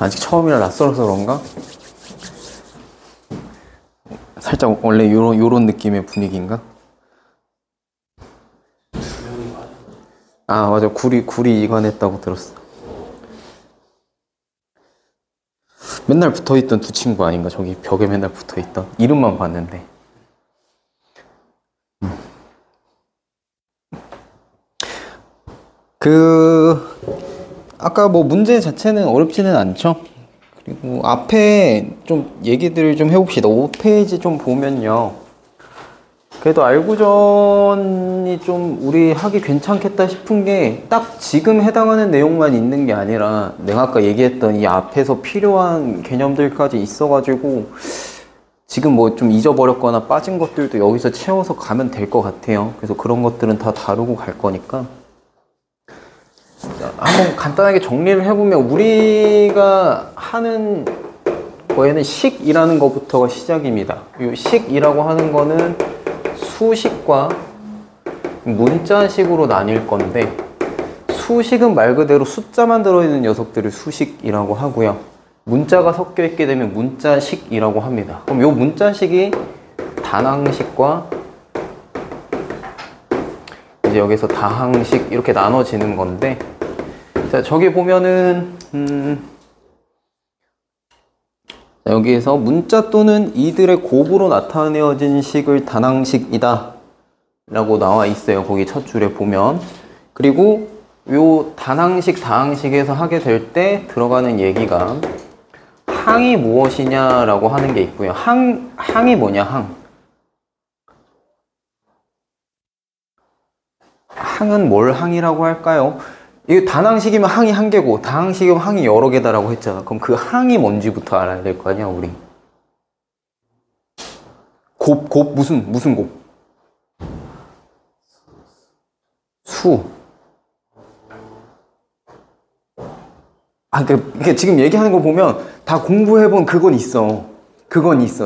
아직 처음이라 낯설어서 그런가? 살짝 원래 요런 느낌의 분위기인가? 아 맞아, 구리 이관했다고 들었어. 맨날 붙어있던 두 친구 아닌가? 저기 벽에 맨날 붙어있던, 이름만 봤는데. 아까 뭐 문제 자체는 어렵지는 않죠? 그리고 앞에 좀 얘기들을 좀 해봅시다. 5페이지 좀 보면요, 그래도 알고전이 좀 우리 하기 괜찮겠다 싶은 게 딱 지금 해당하는 내용만 있는 게 아니라 내가 아까 얘기했던 이 앞에서 필요한 개념들까지 있어가지고 지금 뭐 좀 잊어버렸거나 빠진 것들도 여기서 채워서 가면 될 것 같아요. 그래서 그런 것들은 다 다루고 갈 거니까 한번 간단하게 정리를 해보면, 우리가 하는 거에는 식이라는 것부터가 시작입니다. 이 식이라고 하는 거는 수식과 문자식으로 나뉠 건데, 수식은 말 그대로 숫자만 들어있는 녀석들을 수식이라고 하고요, 문자가 섞여 있게 되면 문자식이라고 합니다. 그럼 이 문자식이 단항식과 이제 여기서 다항식 이렇게 나눠지는 건데, 자 저기 보면은 여기에서 문자 또는 이들의 곱으로 나타내어진 식을 단항식이다 라고 나와 있어요. 거기 첫 줄에 보면. 그리고 요 단항식, 다항식에서 하게 될 때 들어가는 얘기가 항이 무엇이냐 라고 하는 게 있고요. 항이 뭐냐, 항은 뭘 항이라고 할까요? 이거 단항식이면 항이 한 개고 다항식이면 항이 여러 개다라고 했잖아. 그럼 그 항이 뭔지부터 알아야 될 거 아니야, 우리. 곱 무슨 곱? 수. 그러니까 지금 얘기하는 거 보면 다 공부해본 그건 있어.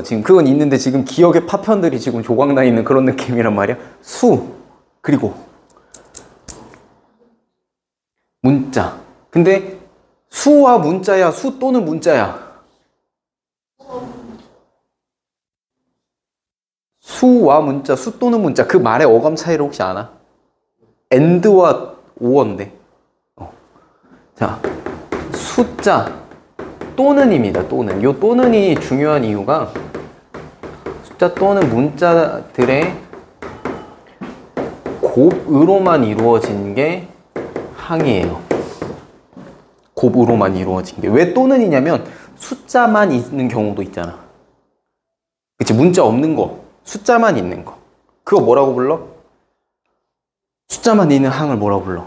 지금 그건 있는데 지금 기억의 파편들이 지금 조각나 있는 그런 느낌이란 말이야. 수. 그리고 문자. 근데 수와 문자야, 수 또는 문자야? 수와 문자, 수 또는 문자. 그 말의 어감 차이를 혹시 아나? and와 or인데. 자, 숫자 또는입니다. 또는. 요 또는이 중요한 이유가 숫자 또는 문자들의 곱으로만 이루어진 게 항이에요. 곱으로만 이루어진 게. 왜 또는이냐면 숫자만 있는 경우도 있잖아. 그치? 문자 없는 거, 숫자만 있는 거, 그거 뭐라고 불러? 숫자만 있는 항을 뭐라고 불러?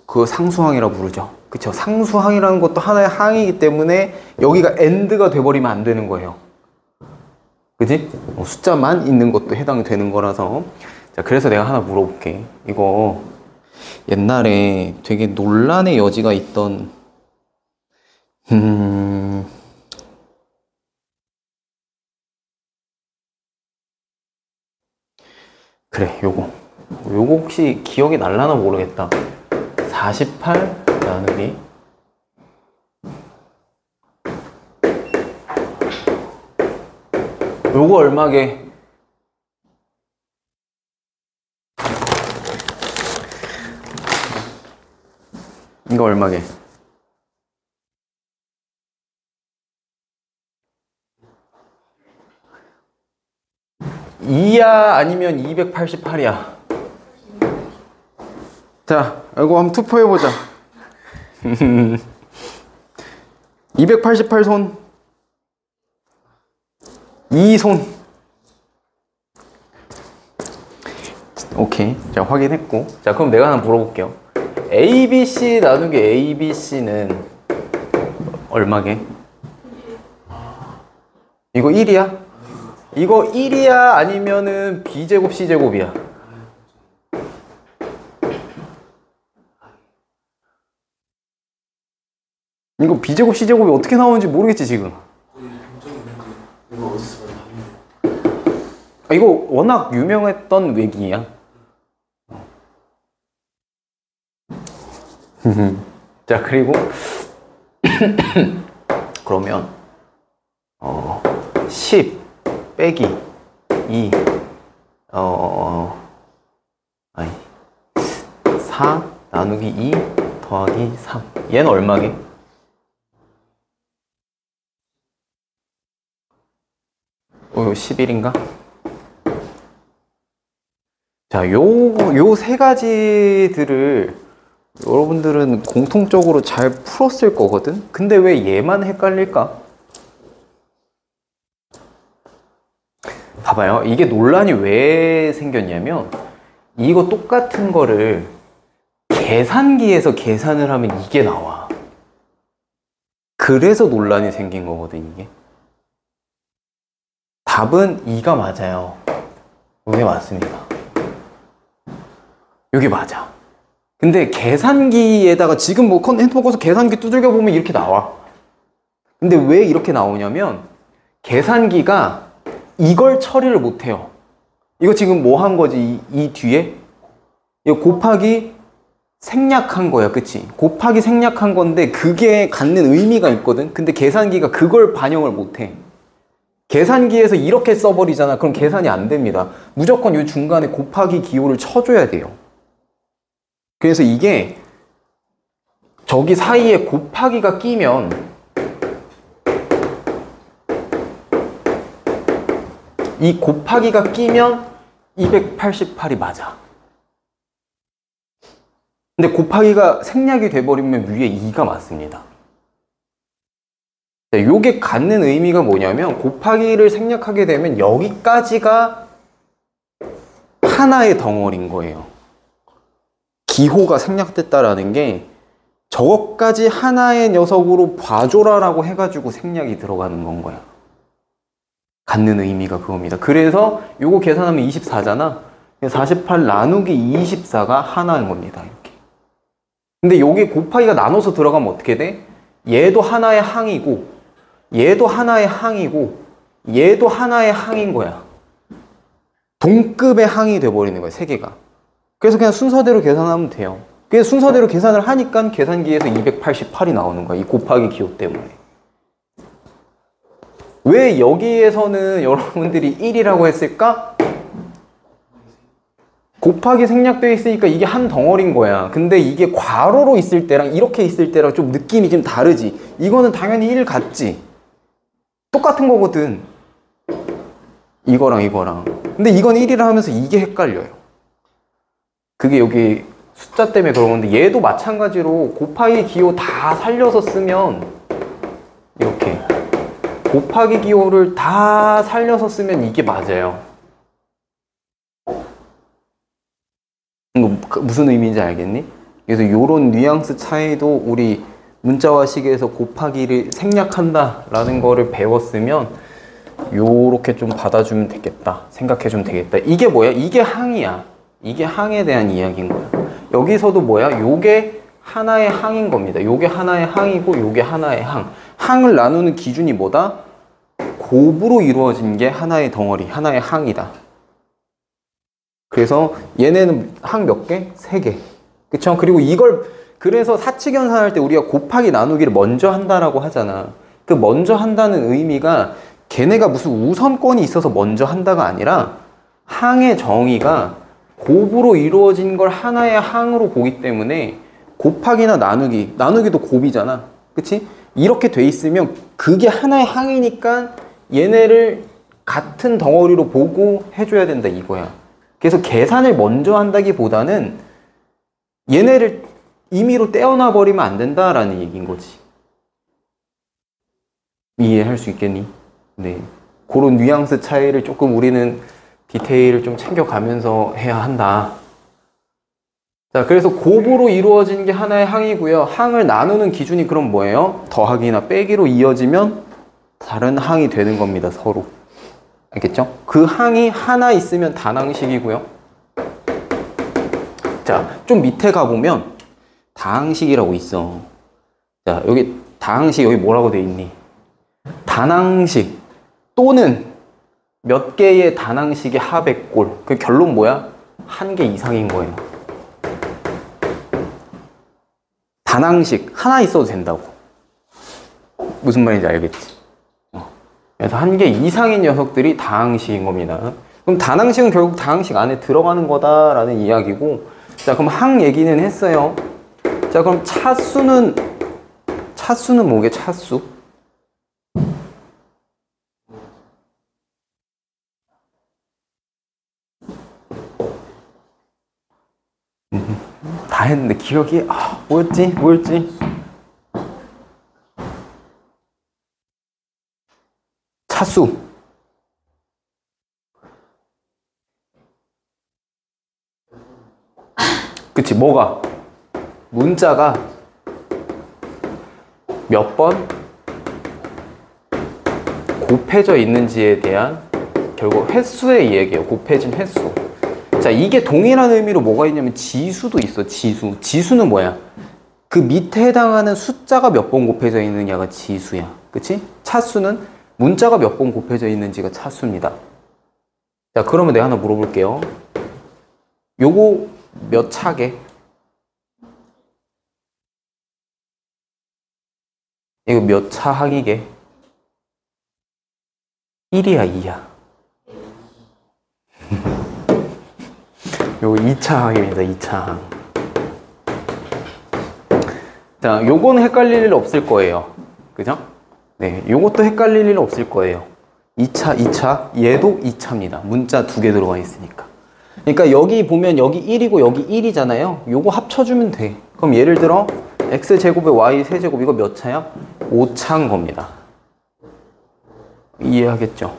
그거 상수항이라고 부르죠. 그쵸? 상수항이라는 것도 하나의 항이기 때문에 여기가 and가 돼버리면 안 되는 거예요. 그치? 숫자만 있는 것도 해당이 되는 거라서. 자, 그래서 내가 하나 물어볼게. 이거 옛날에 되게 논란의 여지가 있던 그래, 요거 혹시 기억이 날라나 모르겠다. 48 나누기 요거 얼마게? 이거 얼마게? 2야 아니면 288이야? 자, 이거 한번 투표해보자. 288손, 2손. 오케이, 자 확인했고. 자, 그럼 내가 하나 물어볼게요. ABC 나누기 ABC는 얼마게? 이거 1이야? 이거 1이야 아니면은 B제곱 C제곱이야? 이거 B제곱 C제곱이 어떻게 나오는지 모르겠지 지금. 이거 워낙 유명했던 외기야. 자, 그리고 그러면 10 빼기 2 아니 4 나누기 2 더하기 3 얘는 얼마게? 이거 11인가? 자, 요 세 가지들을 여러분들은 공통적으로 잘 풀었을 거거든? 근데 왜 얘만 헷갈릴까? 봐봐요. 이게 논란이 왜 생겼냐면 이거 똑같은 거를 계산기에서 계산을 하면 이게 나와. 그래서 논란이 생긴 거거든, 이게. 답은 2가 맞아요. 이게 맞습니다. 여기 맞아. 근데 계산기에다가 지금 뭐 핸드폰 꺼서 계산기 두들겨 보면 이렇게 나와. 근데 왜 이렇게 나오냐면 계산기가 이걸 처리를 못 해요. 이거 지금 뭐 한 거지? 이 뒤에? 이거 곱하기 생략한 거야, 그치? 곱하기 생략한 건데 그게 갖는 의미가 있거든? 근데 계산기가 그걸 반영을 못 해. 계산기에서 이렇게 써버리잖아. 그럼 계산이 안 됩니다. 무조건 이 중간에 곱하기 기호를 쳐줘야 돼요. 그래서 이게 저기 사이에 곱하기가 끼면 이 곱하기가 끼면 288이 맞아. 근데 곱하기가 생략이 돼버리면 위에 2가 맞습니다. 요게 갖는 의미가 뭐냐면 곱하기를 생략하게 되면 여기까지가 하나의 덩어리인 거예요. 기호가 생략됐다라는 게 저것까지 하나의 녀석으로 봐줘라라고 해가지고 생략이 들어가는 건 거야. 갖는 의미가 그겁니다. 그래서 요거 계산하면 24잖아. 48 나누기 24가 하나인 겁니다. 이렇게. 근데 요게 곱하기가 나눠서 들어가면 어떻게 돼? 얘도 하나의 항이고 얘도 하나의 항이고 얘도 하나의 항인 거야. 동급의 항이 돼버리는 거야, 세 개가. 그래서 그냥 순서대로 계산하면 돼요. 그래서 순서대로 계산을 하니까 계산기에서 288이 나오는 거야. 이 곱하기 기호 때문에. 왜 여기에서는 여러분들이 1이라고 했을까? 곱하기 생략되어 있으니까 이게 한 덩어리인 거야. 근데 이게 괄호로 있을 때랑 이렇게 있을 때랑 좀 느낌이 좀 다르지. 이거는 당연히 1 같지. 똑같은 거거든. 이거랑 이거랑. 근데 이건 1이라 하면서 이게 헷갈려요. 그게 여기 숫자 때문에 그런 건데 얘도 마찬가지로 곱하기 기호 다 살려서 쓰면 이렇게 곱하기 기호를 다 살려서 쓰면 이게 맞아요. 이거 무슨 의미인지 알겠니? 그래서 이런 뉘앙스 차이도 우리 문자화식에서 곱하기를 생략한다 라는 거를 배웠으면 요렇게 좀 받아주면 되겠다, 생각해주면 되겠다. 이게 뭐야? 이게 항이야. 이게 항에 대한 이야기인 거야. 여기서도 뭐야? 요게 하나의 항인 겁니다. 요게 하나의 항이고 요게 하나의 항. 항을 나누는 기준이 뭐다? 곱으로 이루어진 게 하나의 덩어리, 하나의 항이다. 그래서 얘네는 항 몇 개? 3개. 그쵸? 그리고 이걸 그래서 사칙연산할 때 우리가 곱하기 나누기를 먼저 한다라고 하잖아. 그 먼저 한다는 의미가 걔네가 무슨 우선권이 있어서 먼저 한다가 아니라 항의 정의가 곱으로 이루어진 걸 하나의 항으로 보기 때문에 곱하기나 나누기도 곱이잖아. 그치? 이렇게 돼 있으면 그게 하나의 항이니까 얘네를 같은 덩어리로 보고 해줘야 된다 이거야. 그래서 계산을 먼저 한다기보다는 얘네를 임의로 떼어놔 버리면 안 된다라는 얘기인 거지. 이해할 수 있겠니? 네. 그런 뉘앙스 차이를 조금 우리는 디테일을 좀 챙겨가면서 해야 한다. 자, 그래서 곱으로 이루어진 게 하나의 항이고요. 항을 나누는 기준이 그럼 뭐예요? 더하기나 빼기로 이어지면 다른 항이 되는 겁니다, 서로. 알겠죠? 그 항이 하나 있으면 단항식이고요. 자, 좀 밑에 가보면 다항식이라고 있어. 자, 여기 다항식 여기 뭐라고 돼 있니? 단항식 또는 몇 개의 단항식의 합의 꼴. 그 결론 뭐야? 한 개 이상인 거예요. 단항식 하나 있어도 된다고. 무슨 말인지 알겠지? 그래서 한 개 이상인 녀석들이 다항식인 겁니다. 그럼 다항식은 결국 다항식 안에 들어가는 거다라는 이야기고, 자, 그럼 항 얘기는 했어요. 자, 그럼 차수는 뭐게, 차수? 다 했는데 기억이, 뭐였지? 차수. 그치, 뭐가? 문자가 몇 번 곱해져 있는지에 대한 결국 횟수의 이야기예요. 곱해진 횟수. 자, 이게 동일한 의미로 뭐가 있냐면 지수도 있어. 지수는 뭐야? 그 밑에 해당하는 숫자가 몇 번 곱해져 있느냐가 지수야. 그치? 차수는 문자가 몇 번 곱해져 있는지가 차수입니다. 자, 그러면 내가 하나 물어볼게요. 요거 몇 차게? 이거 몇 차 항이게? 1이야, 2야? 요거 2차 항입니다, 2차 항. 자, 요거는 헷갈릴 일 없을 거예요. 그죠? 네, 요것도 헷갈릴 일 없을 거예요. 2차, 얘도 2차입니다. 문자 2개 들어가 있으니까. 그러니까 여기 보면 여기 1이고 여기 1이잖아요. 요거 합쳐주면 돼. 그럼 예를 들어 x제곱에 y 세제곱 이거 몇 차야? 5차인 겁니다. 이해하겠죠?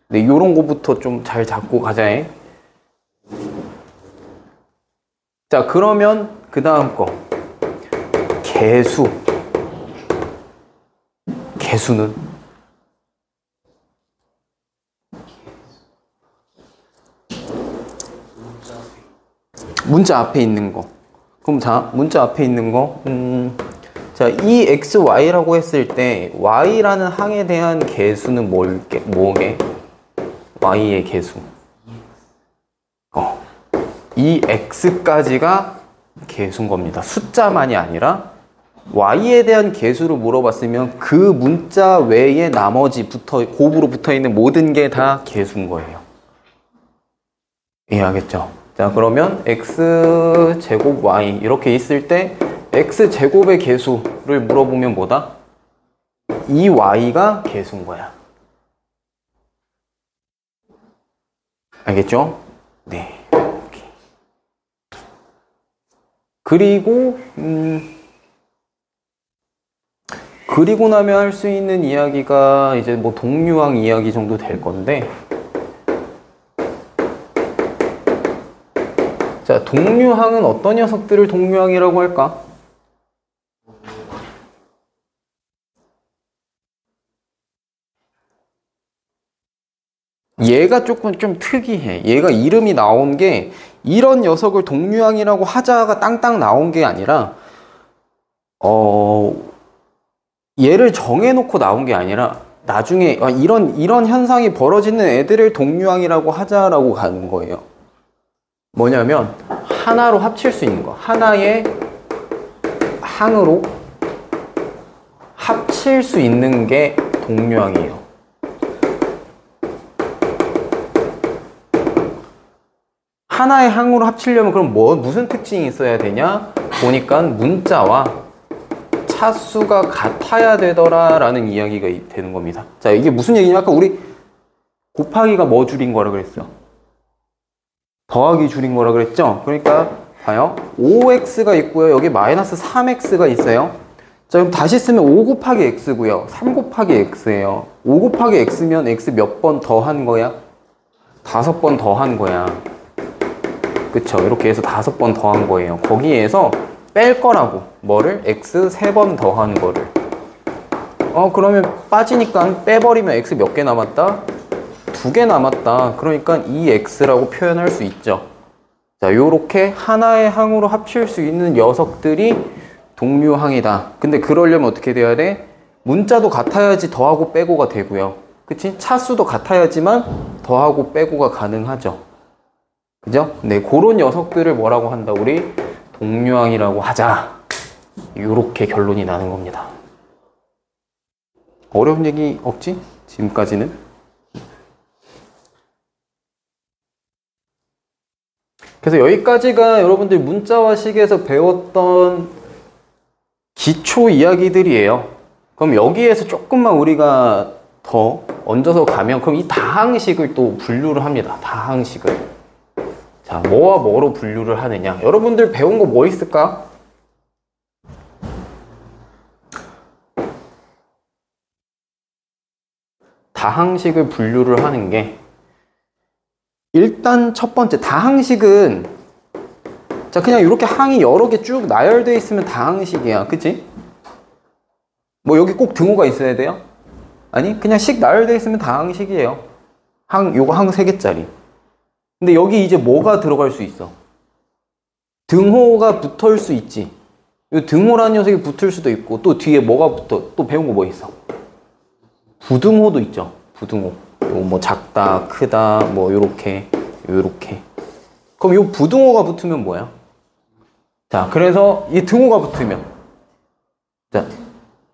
네, 요런 거부터 좀 잘 잡고 가자. 자, 그러면 그 다음 거 개수는 문자 앞에 있는 거. 그럼 자, 문자 앞에 있는 거 자, 이 xy라고 했을 때 y라는 항에 대한 개수는 뭐게? y의 개수. 이 x까지가 개수인 겁니다. 숫자만이 아니라 y에 대한 개수를 물어봤으면 그 문자 외에 나머지 곱으로 붙어있는 모든 게 다 개수인 거예요. 이해하겠죠? 자, 그러면 x제곱 y 이렇게 있을 때 x제곱의 개수를 물어보면 뭐다? 이 y가 개수인 거야. 알겠죠? 네. 그리고 나면 할 수 있는 이야기가 이제 뭐 동류항 이야기 정도 될 건데, 자, 동류항은 어떤 녀석들을 동류항이라고 할까? 얘가 조금 좀 특이해. 얘가 이름이 나온 게 이런 녀석을 동류항이라고 하자가 땅땅 나온 게 아니라 얘를 정해놓고 나온 게 아니라 나중에 이런 현상이 벌어지는 애들을 동류항이라고 하자라고 가는 거예요. 뭐냐면 하나로 합칠 수 있는 거. 하나의 항으로 합칠 수 있는 게 동류항이에요. 하나의 항으로 합치려면 그럼 무슨 특징이 있어야 되냐? 보니까 문자와 차수가 같아야 되더라 라는 이야기가 되는 겁니다. 자, 이게 무슨 얘기냐? 아까 우리 곱하기가 뭐 줄인 거라 그랬어? 더하기 줄인 거라 그랬죠? 그러니까 봐요. 5x가 있고요. 여기 마이너스 3x가 있어요. 자, 그럼 다시 쓰면 5 곱하기 x고요. 3 곱하기 x예요. 5 곱하기 x면 x 몇 번 더한 거야? 5번 더한 거야. 그쵸? 이렇게 해서 5번 더한 거예요. 거기에서 뺄 거라고. 뭐를? x 3번 더한 거를. 그러면 빠지니까 빼버리면 x 몇 개 남았다? 2개 남았다. 그러니까 2x라고 표현할 수 있죠. 자, 요렇게 하나의 항으로 합칠 수 있는 녀석들이 동류항이다. 근데 그러려면 어떻게 돼야 돼? 문자도 같아야지 더하고 빼고가 되고요. 그치? 차수도 같아야지만 더하고 빼고가 가능하죠. 그죠? 네, 그런 녀석들을 뭐라고 한다? 우리 동류항이라고 하자. 요렇게 결론이 나는 겁니다. 어려운 얘기 없지? 지금까지는. 그래서 여기까지가 여러분들 문자와 식에서 배웠던 기초 이야기들이에요. 그럼 여기에서 조금만 우리가 더 얹어서 가면 그럼 이 다항식을 또 분류를 합니다. 다항식을. 자, 뭐와 뭐로 분류를 하느냐. 여러분들 배운 거 뭐 있을까? 다항식을 분류를 하는 게 일단 첫 번째 다항식은 자 그냥 이렇게 항이 여러 개 쭉 나열되어 있으면 다항식이야. 그치? 뭐 여기 꼭 등호가 있어야 돼요? 아니 그냥 식 나열되어 있으면 다항식이에요. 요거 항 3개짜리. 근데 여기 이제 뭐가 들어갈 수 있어? 등호가 붙을 수 있지. 이 등호라는 녀석이 붙을 수도 있고 또 뒤에 뭐가 붙어? 또 배운 거 뭐 있어? 부등호도 있죠. 부등호. 요 뭐 작다, 크다, 뭐 요렇게, 요렇게. 그럼 요 부등호가 붙으면 뭐야? 자, 그래서 이 등호가 붙으면 자,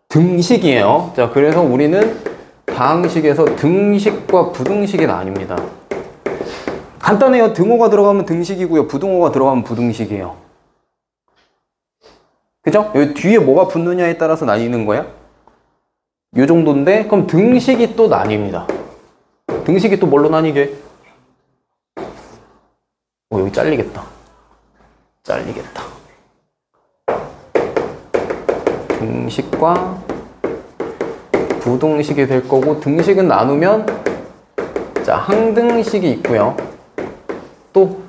등식이에요. 자, 그래서 우리는 다항식에서 등식과 부등식이 나뉩니다. 간단해요. 등호가 들어가면 등식이고요. 부등호가 들어가면 부등식이에요. 그죠? 여기 뒤에 뭐가 붙느냐에 따라서 나뉘는 거야? 요 정도인데 그럼 등식이 또 나뉩니다. 등식이 또 뭘로 나뉘게? 여기 잘리겠다. 잘리겠다. 등식과 부등식이 될 거고 등식은 나누면 자 항등식이 있고요. 또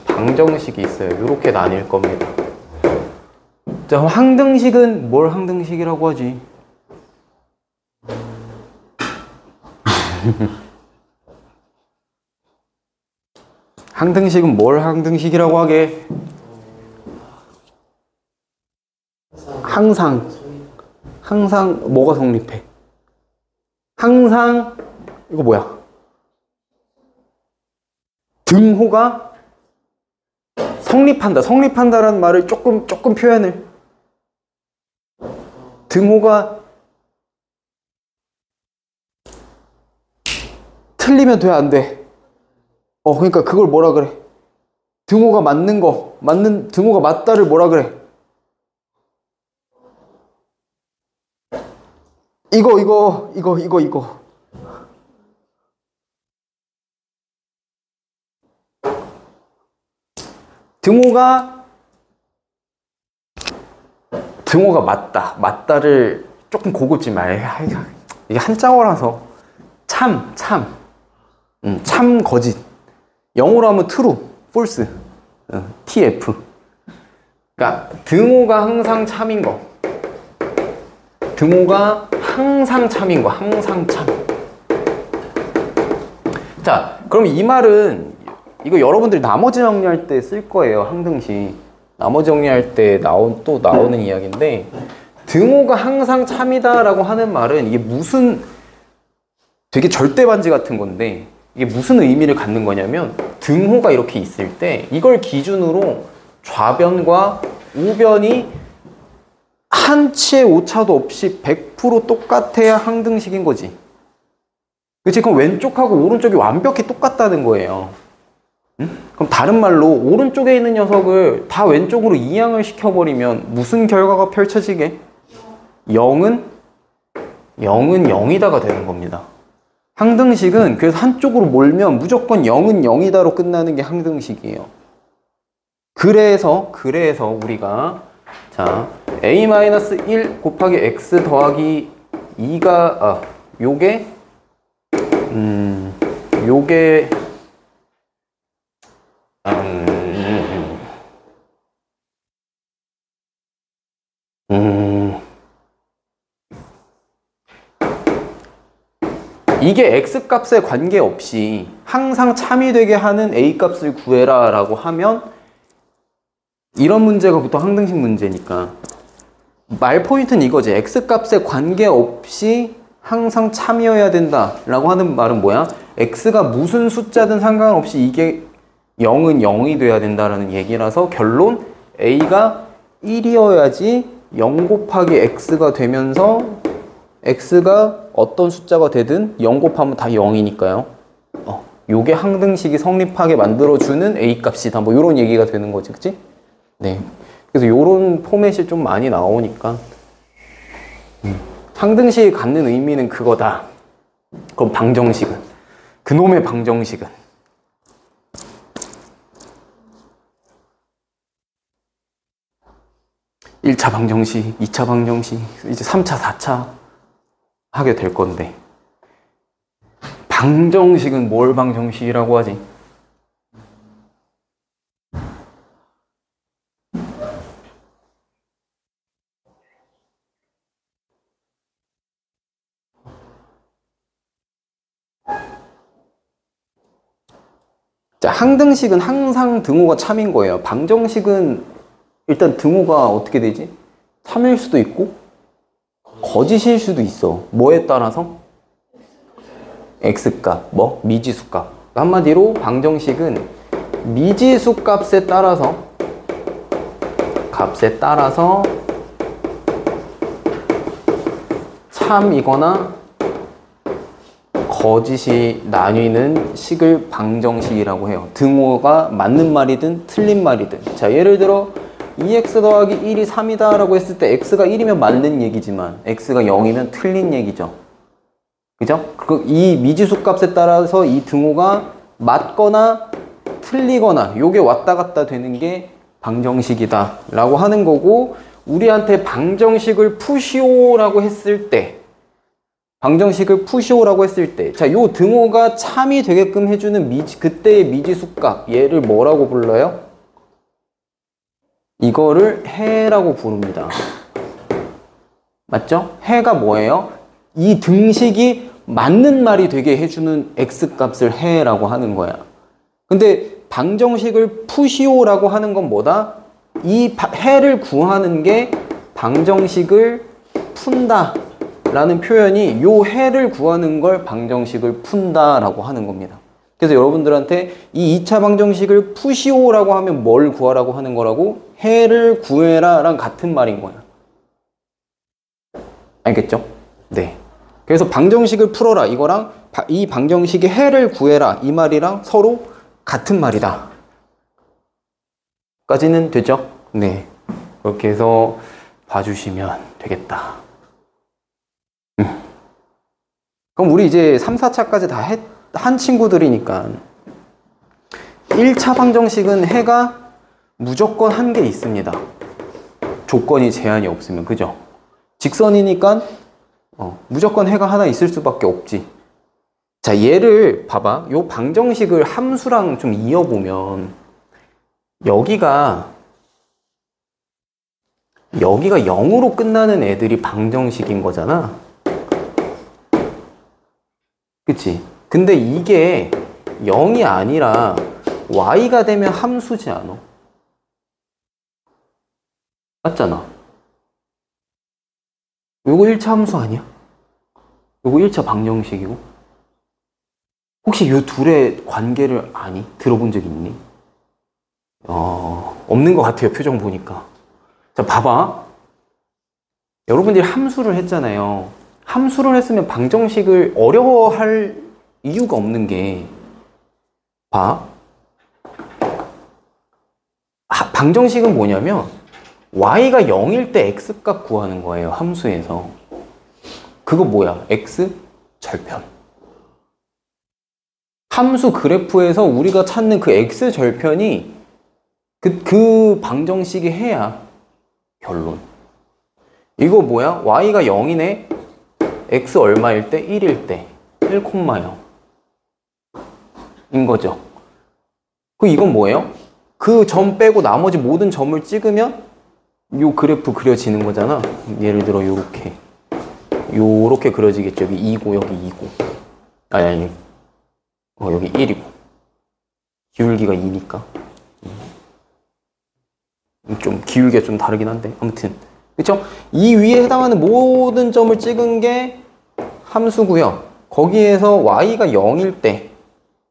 방정식이 있어요. 이렇게 나뉠 겁니다. 자 그럼 항등식은 뭘 항등식이라고 하지? 항등식은 뭘 항등식이라고 하게? 항상 뭐가 성립해? 항상 이거 뭐야? 등호가 성립한다. 성립한다라는 말을 조금 표현을 등호가 틀리면 돼, 안 돼? 그러니까 그걸 뭐라 그래? 등호가 맞는 거, 등호가 맞다를 뭐라 그래? 이거. 등호가 맞다를 조금 고급지 말. 이게 한자어라서 참, 거짓. 영어로 하면 true, false, tf. 그러니까 등호가 항상 참인 거. 등호가 항상 참인 거, 항상 참. 자, 그럼 이 말은 이거 여러분들이 나머지 정리할 때 쓸 거예요. 항등식. 나머지 정리할 때 또 나오는 이야기인데 등호가 항상 참이다라고 하는 말은 이게 무슨 되게 절대반지 같은 건데 이게 무슨 의미를 갖는 거냐면 등호가 이렇게 있을 때 이걸 기준으로 좌변과 우변이 한치의 오차도 없이 100% 똑같아야 항등식인 거지. 그치? 그럼 왼쪽하고 오른쪽이 완벽히 똑같다는 거예요. 응? 그럼 다른 말로 오른쪽에 있는 녀석을 다 왼쪽으로 이항을 시켜버리면 무슨 결과가 펼쳐지게? 0은 0이다가 되는 겁니다. 항등식은 그래서 한쪽으로 몰면 무조건 0은 0이다로 끝나는 게 항등식이에요. 그래서 우리가 자 a-1 곱하기 x 더하기 2가 요게 이게 x값에 관계없이 항상 참이 되게 하는 a값을 구해라 라고 하면 이런 문제가 보통 항등식 문제니까 말 포인트는 이거지. x값에 관계없이 항상 참이어야 된다 라고 하는 말은 뭐야? x가 무슨 숫자든 상관없이 이게 0은 0이 돼야 된다라는 얘기라서 결론 a가 1이어야지 0 곱하기 x가 되면서 x가 어떤 숫자가 되든 0 곱하면 다 0이니까요. 요게 항등식이 성립하게 만들어주는 a 값이다. 뭐 요런 얘기가 되는 거지, 그치? 네. 그래서 요런 포맷이 좀 많이 나오니까 항등식이 갖는 의미는 그거다. 그럼 방정식은? 그놈의 방정식은? 1차 방정식, 2차 방정식, 이제 3차, 4차 하게 될 건데 방정식은 뭘 방정식이라고 하지? 자, 항등식은 항상 등호가 참인 거예요. 방정식은 일단 등호가 어떻게 되지? 참일 수도 있고 거짓일 수도 있어. 뭐에 따라서? x값, 뭐? 미지수값. 한마디로 방정식은 미지수값에 따라서 참이거나 거짓이 나뉘는 식을 방정식이라고 해요. 등호가 맞는 말이든 틀린 말이든. 자, 예를 들어 2x 더하기 1이 3이다 라고 했을 때 x가 1이면 맞는 얘기지만 x가 0이면 틀린 얘기죠. 그죠? 그리고 이 미지수 값에 따라서 이 등호가 맞거나 틀리거나 요게 왔다 갔다 되는 게 방정식이다 라고 하는 거고, 우리한테 방정식을 푸시오라고 했을 때 자, 요 등호가 참이 되게끔 해주는 그때의 미지수 값, 얘를 뭐라고 불러요? 이거를 해라고 부릅니다. 맞죠? 해가 뭐예요? 이 등식이 맞는 말이 되게 해주는 x값을 해라고 하는 거야. 근데 방정식을 푸시오라고 하는 건 뭐다? 이 해를 구하는 게 방정식을 푼다 라는 표현이, 요 해를 구하는 걸 방정식을 푼다 라고 하는 겁니다. 그래서 여러분들한테 이 2차 방정식을 푸시오라고 하면 뭘 구하라고 하는 거라고? 해를 구해라 랑 같은 말인 거야. 알겠죠? 네. 그래서 방정식을 풀어라 이거랑 이 방정식의 해를 구해라 이 말이랑 서로 같은 말이다 까지는 되죠? 네. 그렇게 해서 봐주시면 되겠다. 그럼 우리 이제 3, 4차까지 다 한 친구들이니까 1차 방정식은 해가 무조건 한 개 있습니다. 조건이 제한이 없으면. 그죠? 직선이니까 무조건 해가 하나 있을 수밖에 없지. 자, 얘를 봐봐. 요 방정식을 함수랑 좀 이어보면 여기가 0으로 끝나는 애들이 방정식인 거잖아. 그치? 근데 이게 0이 아니라 y가 되면 함수지 않아? 맞잖아. 요거 1차 함수 아니야? 요거 1차 방정식이고. 혹시 요 둘의 관계를 아니? 들어본 적 있니? 없는 것 같아요, 표정 보니까. 자, 봐봐. 여러분들이 함수를 했잖아요. 함수를 했으면 방정식을 어려워할 이유가 없는 게, 봐. 방정식은 뭐냐면 y가 0일 때 x값 구하는 거예요, 함수에서. 그거 뭐야? x 절편. 함수 그래프에서 우리가 찾는 그 x 절편이 그 방정식이 해야 결론. 이거 뭐야? y가 0이네? x 얼마일 때? 1일 때 1,0 인 거죠. 이건 뭐예요? 그 점 빼고 나머지 모든 점을 찍으면 요 그래프 그려지는 거잖아. 예를 들어 요렇게 그려지겠죠. 여기 2고 여기 2고 아니 여기 1이고 기울기가 2니까 좀 기울기가 좀 다르긴 한데 아무튼 그쵸? 이 위에 해당하는 모든 점을 찍은 게 함수고요. 거기에서 y가 0일 때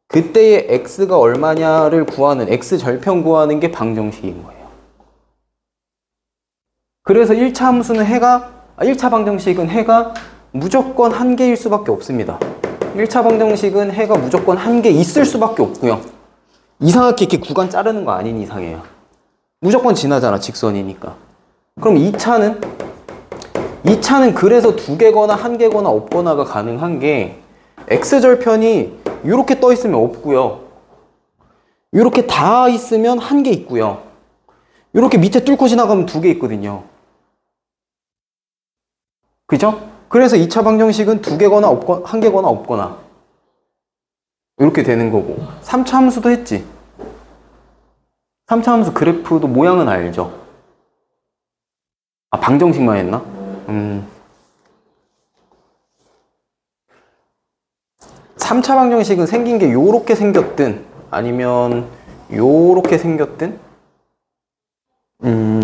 그때의 x가 얼마냐를 구하는 x 절편 구하는 게 방정식인 거예요. 그래서 1차 함수는 1차 방정식은 해가 무조건 한 개일 수밖에 없습니다. 1차 방정식은 해가 무조건 한 개 있을 수밖에 없고요. 이상하게 이렇게 구간 자르는 거 아닌 이상이에요. 무조건 지나잖아, 직선이니까. 그럼 2차는 그래서 두 개거나 한 개거나 없거나가 가능한 게 x절편이 이렇게 떠 있으면 없고요. 이렇게 다 있으면 한 개 있고요. 이렇게 밑에 뚫고 지나가면 두 개 있거든요. 그죠? 그래서 2차 방정식은 두 개거나 없거나 한 개거나 없거나 이렇게 되는 거고. 3차 함수도 했지. 3차 함수 그래프도 모양은 알죠? 아, 방정식만 했나? 3차 방정식은 생긴 게 요렇게 생겼든 아니면 요렇게 생겼든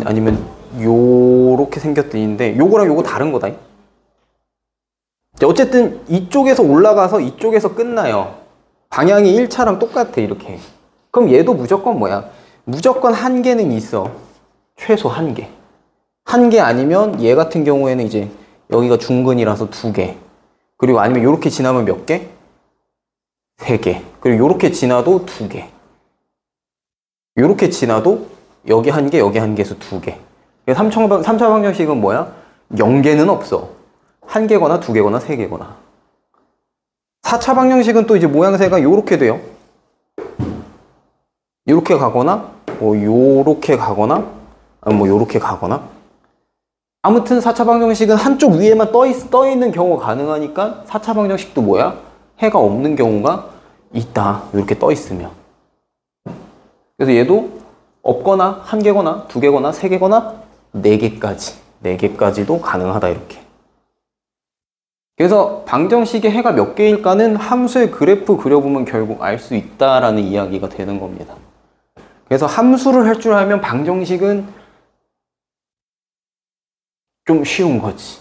아니면 요렇게 생겼든인데 요거랑 요거 다른 거다. 어쨌든 이쪽에서 올라가서 이쪽에서 끝나요. 방향이 1차랑 똑같아 이렇게. 그럼 얘도 무조건 뭐야? 무조건 한 개는 있어. 최소 한 개. 한 개 아니면 얘 같은 경우에는 이제 여기가 중근이라서 두 개. 그리고 아니면 요렇게 지나면 몇 개? 세 개. 그리고 요렇게 지나도 두 개. 요렇게 지나도 여기 한 개, 여기 한 개에서 두 개. 3차 방정식은 뭐야? 0개는 없어. 한 개거나 두 개거나 세 개거나. 4차 방정식은 또 이제 모양새가 요렇게 돼요. 요렇게 가거나 뭐 요렇게 가거나 뭐 요렇게 가거나. 아무튼 4차 방정식은 한쪽 위에만 떠 있는 경우가 가능하니까 4차 방정식도 뭐야? 해가 없는 경우가 있다. 이렇게 떠 있으면. 그래서 얘도 없거나 한 개거나 두 개거나 세 개거나 네 개까지도 가능하다 이렇게. 그래서 방정식의 해가 몇 개일까는 함수의 그래프 그려보면 결국 알 수 있다라는 이야기가 되는 겁니다. 그래서 함수를 할 줄 알면 방정식은 좀 쉬운 거지.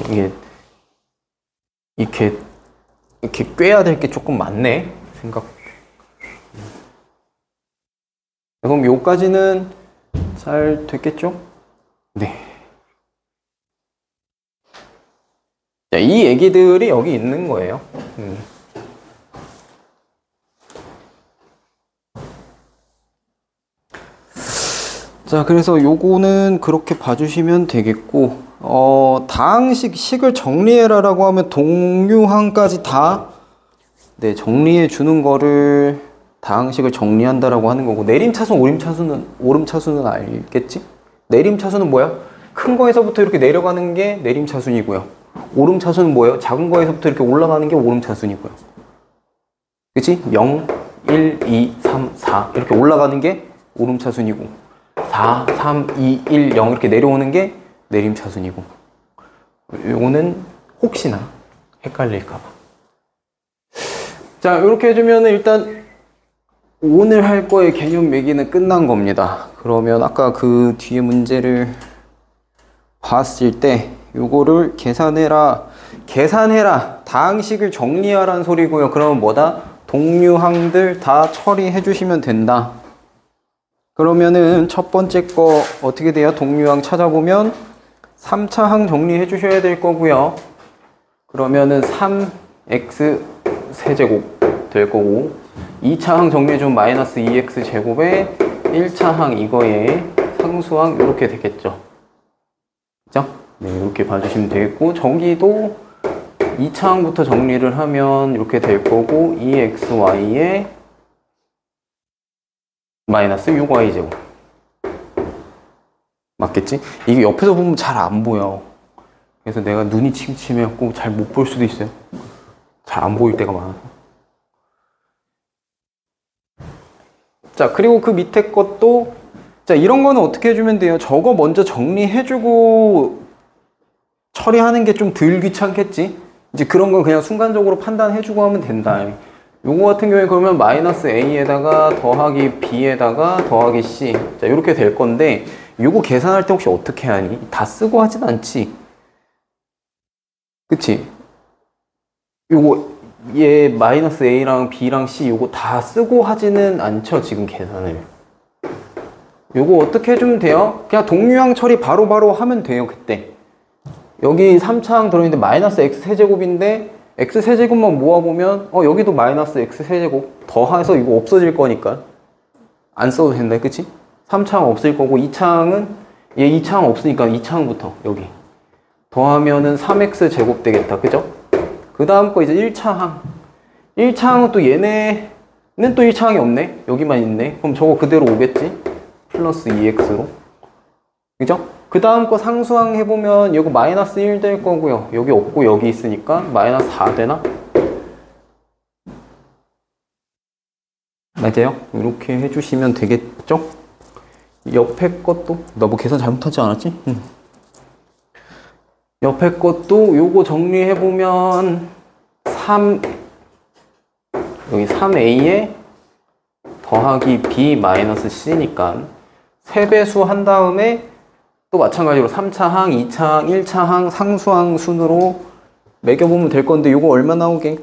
이게 이렇게 꿰야 될 게 조금 많네 생각. 그럼 요까지는 잘 됐겠죠? 네. 자, 이 얘기들이 여기 있는 거예요. 자, 그래서 요거는 그렇게 봐주시면 되겠고, 다항식을 정리해라라고 하면 동류항까지 다, 네, 정리해 주는 거를 다항식을 정리한다라고 하는 거고, 내림차순, 오름차순은 알겠지? 내림차순은 뭐야? 큰 거에서부터 이렇게 내려가는 게 내림차순이고요. 오름차순은 뭐예요? 작은 거에서부터 이렇게 올라가는 게 오름차순이고요. 그치? 0, 1, 2, 3, 4 이렇게 올라가는 게 오름차순이고 4, 3, 2, 1, 0 이렇게 내려오는 게 내림차순이고 요거는 혹시나 헷갈릴까봐. 자, 이렇게 해주면 일단 오늘 할 거의 개념 매기는 끝난 겁니다. 그러면 아까 그 뒤에 문제를 봤을 때 요거를 계산해라 다항식을 정리하라는 소리고요. 그러면 뭐다? 동류항들 다 처리해 주시면 된다. 그러면은 첫 번째 거 어떻게 돼요? 동류항 찾아보면 3차항 정리해 주셔야 될 거고요. 그러면은 3x 세제곱 될 거고 2차항 정리해주면 마이너스 2x 제곱에 1차항 이거에 상수항 이렇게 되겠죠. 그죠? 네, 이렇게 봐주시면 되겠고 저기도 2차항부터 정리를 하면 이렇게 될 거고 2xy에 마이너스 6y 제곱 맞겠지? 이게 옆에서 보면 잘 안 보여. 그래서 내가 눈이 침침해갖고 잘 못 볼 수도 있어요. 잘 안 보일 때가 많아서. 자, 그리고 그 밑에 것도 자, 이런 거는 어떻게 해주면 돼요? 저거 먼저 정리해주고 처리하는 게 좀 덜 귀찮겠지? 이제 그런 건 그냥 순간적으로 판단해주고 하면 된다. 요거 같은 경우에 그러면 마이너스 a에다가 더하기 b에다가 더하기 c. 자, 이렇게 될 건데 요거 계산할 때 혹시 어떻게 하니? 다 쓰고 하진 않지. 그치? 요거 얘 마이너스 a랑 b랑 c 요거 다 쓰고 하지는 않죠, 지금 계산을. 요거 어떻게 해주면 돼요? 그냥 동류항 처리 바로바로 하면 돼요. 그때 여기 3차항 들어있는데 마이너스 x세제곱인데 x세제곱만 모아보면 여기도 마이너스 x세제곱 더해서 이거 없어질 거니까 안 써도 된다. 그치? 3차항 없을 거고 2차항은 얘 2차항 없으니까 2차항부터 여기 더하면은 3x제곱 되겠다. 그죠? 그 다음 거 이제 1차항 1차항은 또 얘네는 또 1차항이 없네. 여기만 있네. 그럼 저거 그대로 오겠지? 플러스 2x로. 그죠? 그 다음 거 상수항 해보면 이거 마이너스 1 될 거고요. 여기 없고 여기 있으니까 마이너스 4 되나? 맞아요? 이렇게 해주시면 되겠죠? 옆에 것도 나 뭐 계산 잘못하지 않았지? 옆에 것도 요거 정리해보면 3 여기 3a에 더하기 b 마이너스 c니까 3배수 한 다음에 또 마찬가지로 3차항, 2차항, 1차항 상수항 순으로 매겨보면 될 건데 요거 얼마 나오게?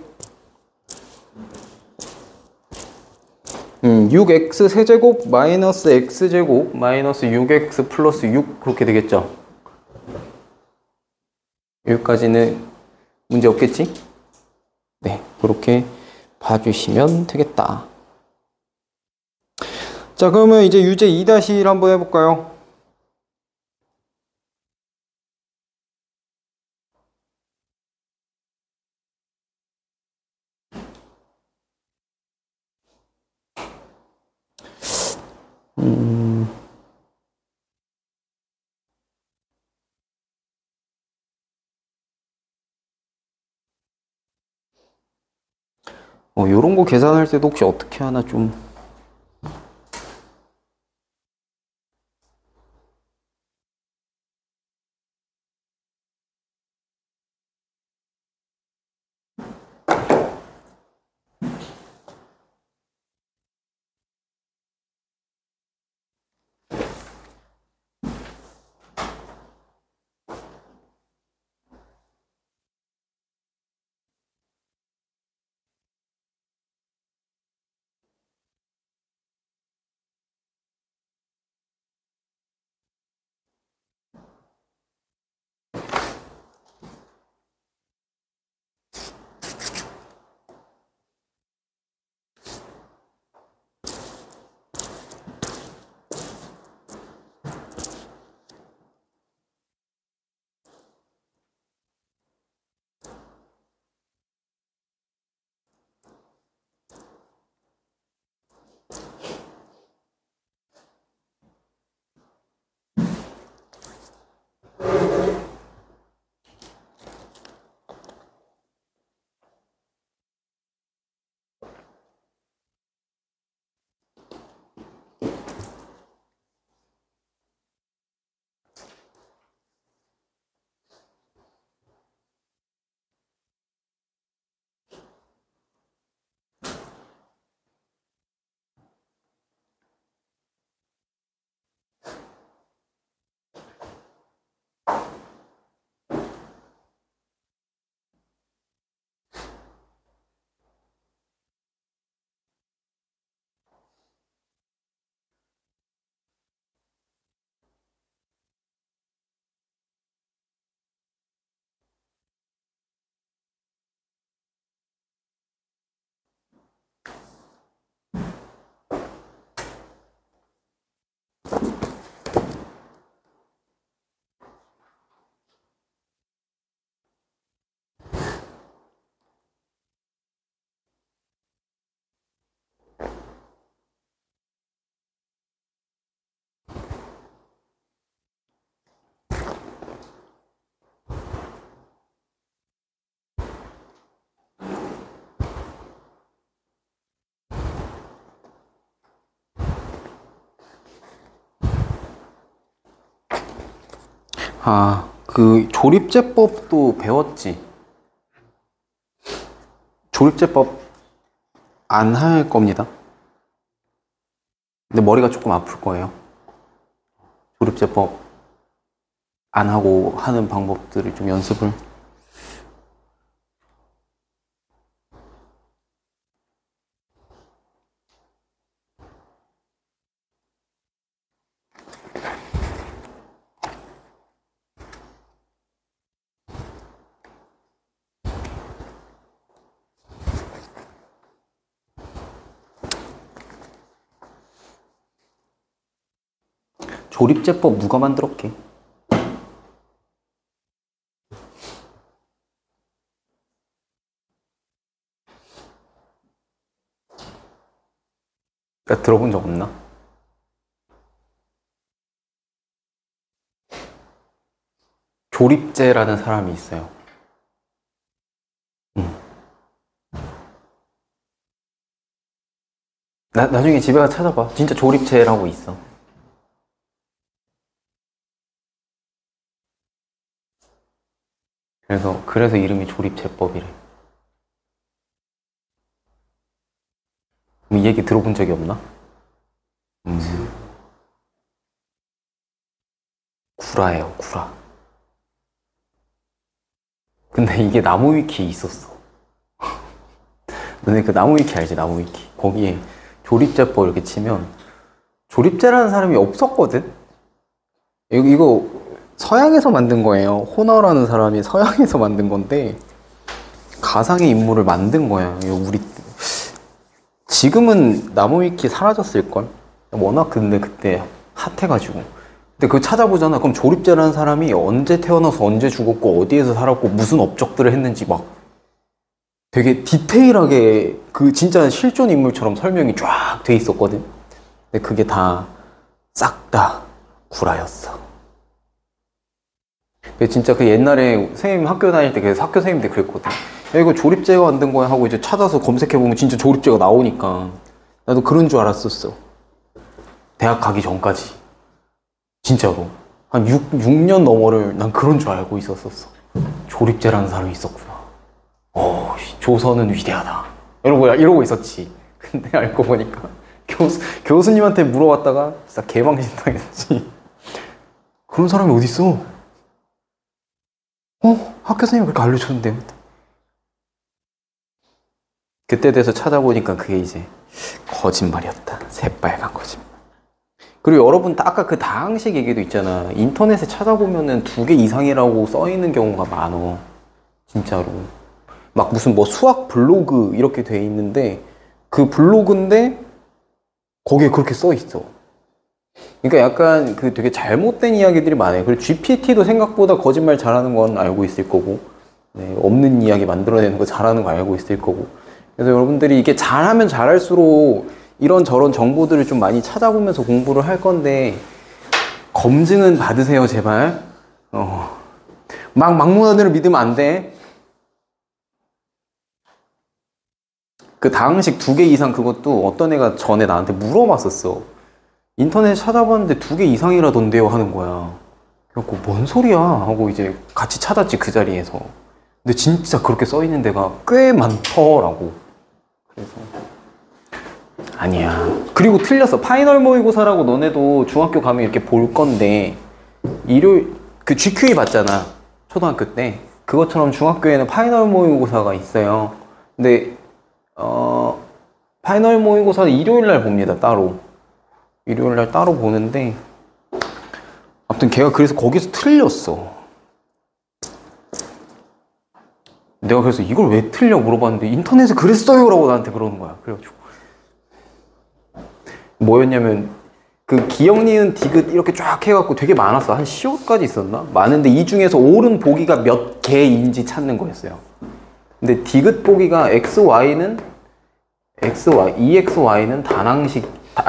6x 세제곱 마이너스 x제곱 마이너스 6x 플러스 6 그렇게 되겠죠? 여기까지는 문제 없겠지? 네, 그렇게 봐주시면 되겠다. 자, 그러면 이제 유제 2-1 한번 해볼까요? 요런 거 계산할 때도 혹시 어떻게 하나 좀. 그 조립제법도 배웠지? 조립제법 안 할 겁니다. 근데 머리가 조금 아플 거예요. 조립제법 안 하고 하는 방법들을 좀 연습을. 조립제법 누가 만들었게? 나 들어본 적 없나? 조립제라는 사람이 있어요. 나중에 집에 가서 찾아봐. 진짜 조립제라고 있어. 그래서 이름이 조립제법이래. 이 얘기 들어본 적이 없나? 구라예요, 구라. 근데 이게 나무위키에 있었어. 너네 그 나무위키 알지? 나무위키. 거기에 조립제법 이렇게 치면 조립제라는 사람이 없었거든? 이거 서양에서 만든 거예요. 호너라는 사람이 서양에서 만든 건데 가상의 인물을 만든 거야. 우리 지금은 나무위키 사라졌을걸? 워낙 근데 그때 핫해가지고. 근데 그거 찾아보잖아. 그럼 조립제라는 사람이 언제 태어나서 언제 죽었고 어디에서 살았고 무슨 업적들을 했는지 막 되게 디테일하게 그 진짜 실존 인물처럼 설명이 쫙 돼 있었거든. 근데 그게 다 싹 다 구라였어. 진짜 그 옛날에 선생님 학교 다닐 때 그래서 학교 선생님들 그랬거든. 야, 이거 조립제가 만든 거야 하고 이제 찾아서 검색해보면 진짜 조립제가 나오니까 나도 그런 줄 알았었어. 대학 가기 전까지. 진짜로. 한 6년 넘어를 난 그런 줄 알고 있었었어. 조립제라는 사람이 있었구나. 조선은 위대하다. 이러고 있었지. 근데 알고 보니까 교수님한테 물어봤다가 진짜 개망신 당했지. 그런 사람이 어딨어? 학교 선생님이 그렇게 알려줬는데. 그때 돼서 찾아보니까 그게 이제 거짓말이었다. 새빨간 거짓말. 그리고 여러분 아까 그 다항식 얘기도 있잖아. 인터넷에 찾아보면은 2개 이상이라고 써있는 경우가 많어. 진짜로. 막 무슨 뭐 수학 블로그 이렇게 돼 있는데 그 블로그인데 거기에 그렇게 써 있어. 그러니까 약간 그 되게 잘못된 이야기들이 많아요. 그리고 GPT도 생각보다 거짓말 잘하는 건 알고 있을 거고, 네, 없는 이야기 만들어내는 거 잘하는 거 알고 있을 거고. 그래서 여러분들이 이게 잘하면 잘할수록 이런저런 정보들을 좀 많이 찾아보면서 공부를 할 건데 검증은 받으세요, 제발. 막무가내로 믿으면 안 돼. 그 다항식 2개 이상 그것도 어떤 애가 전에 나한테 물어봤었어. 인터넷에 찾아봤는데 2개 이상이라던데요 하는 거야. 그래갖고 뭔 소리야 하고 이제 같이 찾았지 그 자리에서. 근데 진짜 그렇게 써있는 데가 꽤 많더라고. 그래서 아니야. 그리고 틀렸어. 파이널 모의고사라고 너네도 중학교 가면 이렇게 볼 건데 일요일 그 GQE 봤잖아 초등학교 때. 그것처럼 중학교에는 파이널 모의고사가 있어요. 근데 파이널 모의고사는 일요일날 봅니다. 따로. 일요일날 따로 보는데 아무튼 걔가 그래서 거기서 틀렸어. 내가 그래서 이걸 왜 틀려 물어봤는데 인터넷에 그랬어요 라고 나한테 그러는 거야. 그래가지고 뭐였냐면 그 기역, 니은, 디귿 이렇게 쫙 해갖고 되게 많았어. 한 10호까지 있었나? 많은데 이 중에서 옳은 보기가 몇 개인지 찾는 거였어요. 근데 디귿 보기가 EXY는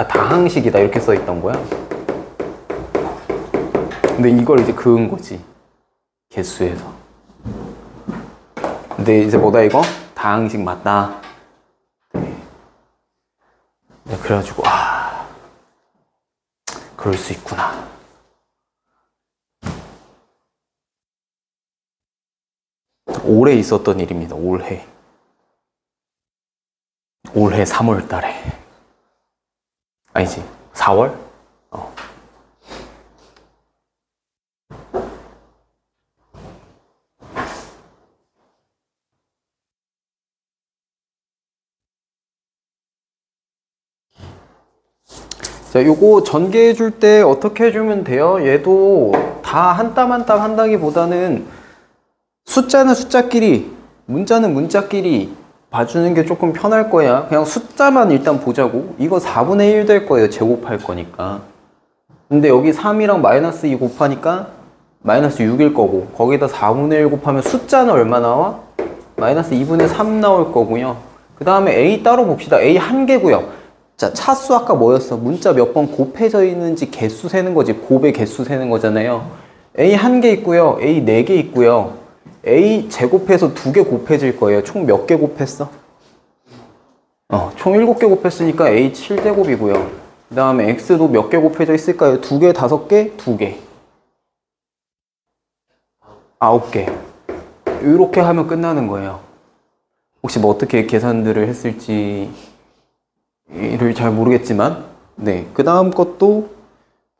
다항식이다 이렇게 써 있던 거야. 근데 이걸 이제 그은 거지. 개수에서. 근데 이제 뭐다 이거? 다항식 맞다. 네. 그래가지고 그럴 수 있구나. 올해 있었던 일입니다. 올해 3월 달에. 아니지 4월? 자, 요거 전개해 줄 때 어떻게 해주면 돼요? 얘도 다 한 땀 한 땀 한다기보다는 숫자는 숫자끼리, 문자는 문자끼리 봐주는 게 조금 편할 거야. 그냥 숫자만 일단 보자고. 이거 4분의 1 될 거예요. 제곱할 거니까. 근데 여기 3이랑 마이너스 2 곱하니까 마이너스 6일 거고, 거기다 4분의 1 곱하면 숫자는 얼마 나와? 마이너스 2분의 3 나올 거고요. 그 다음에 A 따로 봅시다. A 한 개고요. 자, 차수 아까 뭐였어? 문자 몇 번 곱해져 있는지 개수 세는 거지. 곱의 개수 세는 거잖아요. A 한 개 있고요. A 4개 있고요. A 제곱해서 2개 곱해질 거예요. 총 몇 개 곱했어? 총 7개 곱했으니까 A 7제곱이고요. 그 다음에 X도 몇 개 곱해져 있을까요? 2개, 5개, 2개. 9개. 이렇게 하면 끝나는 거예요. 혹시 뭐 어떻게 계산들을 했을지를 잘 모르겠지만, 네. 그 다음 것도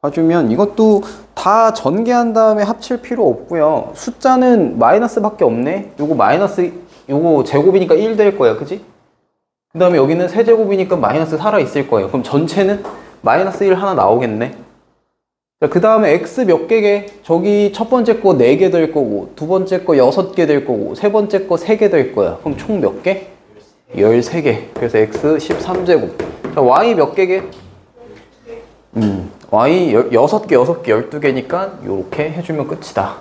봐주면 이것도 다 전개한 다음에 합칠 필요 없고요. 숫자는 마이너스밖에 없네. 요거 마이너스, 요거 제곱이니까 1 될 거야. 그지? 그 다음에 여기는 세제곱이니까 마이너스 살아있을 거예요. 그럼 전체는 마이너스 1 하나 나오겠네. 자, 그 다음에 x 몇 개게? 저기 첫 번째 거 4개 될 거고, 두 번째 거 6개 될 거고, 세 번째 거 3개 될 거야. 그럼 총 몇 개? 13개. 그래서 x 13제곱. 자, y 몇 개게? y 6개, 6개, 12개니까 요렇게 해주면 끝이다.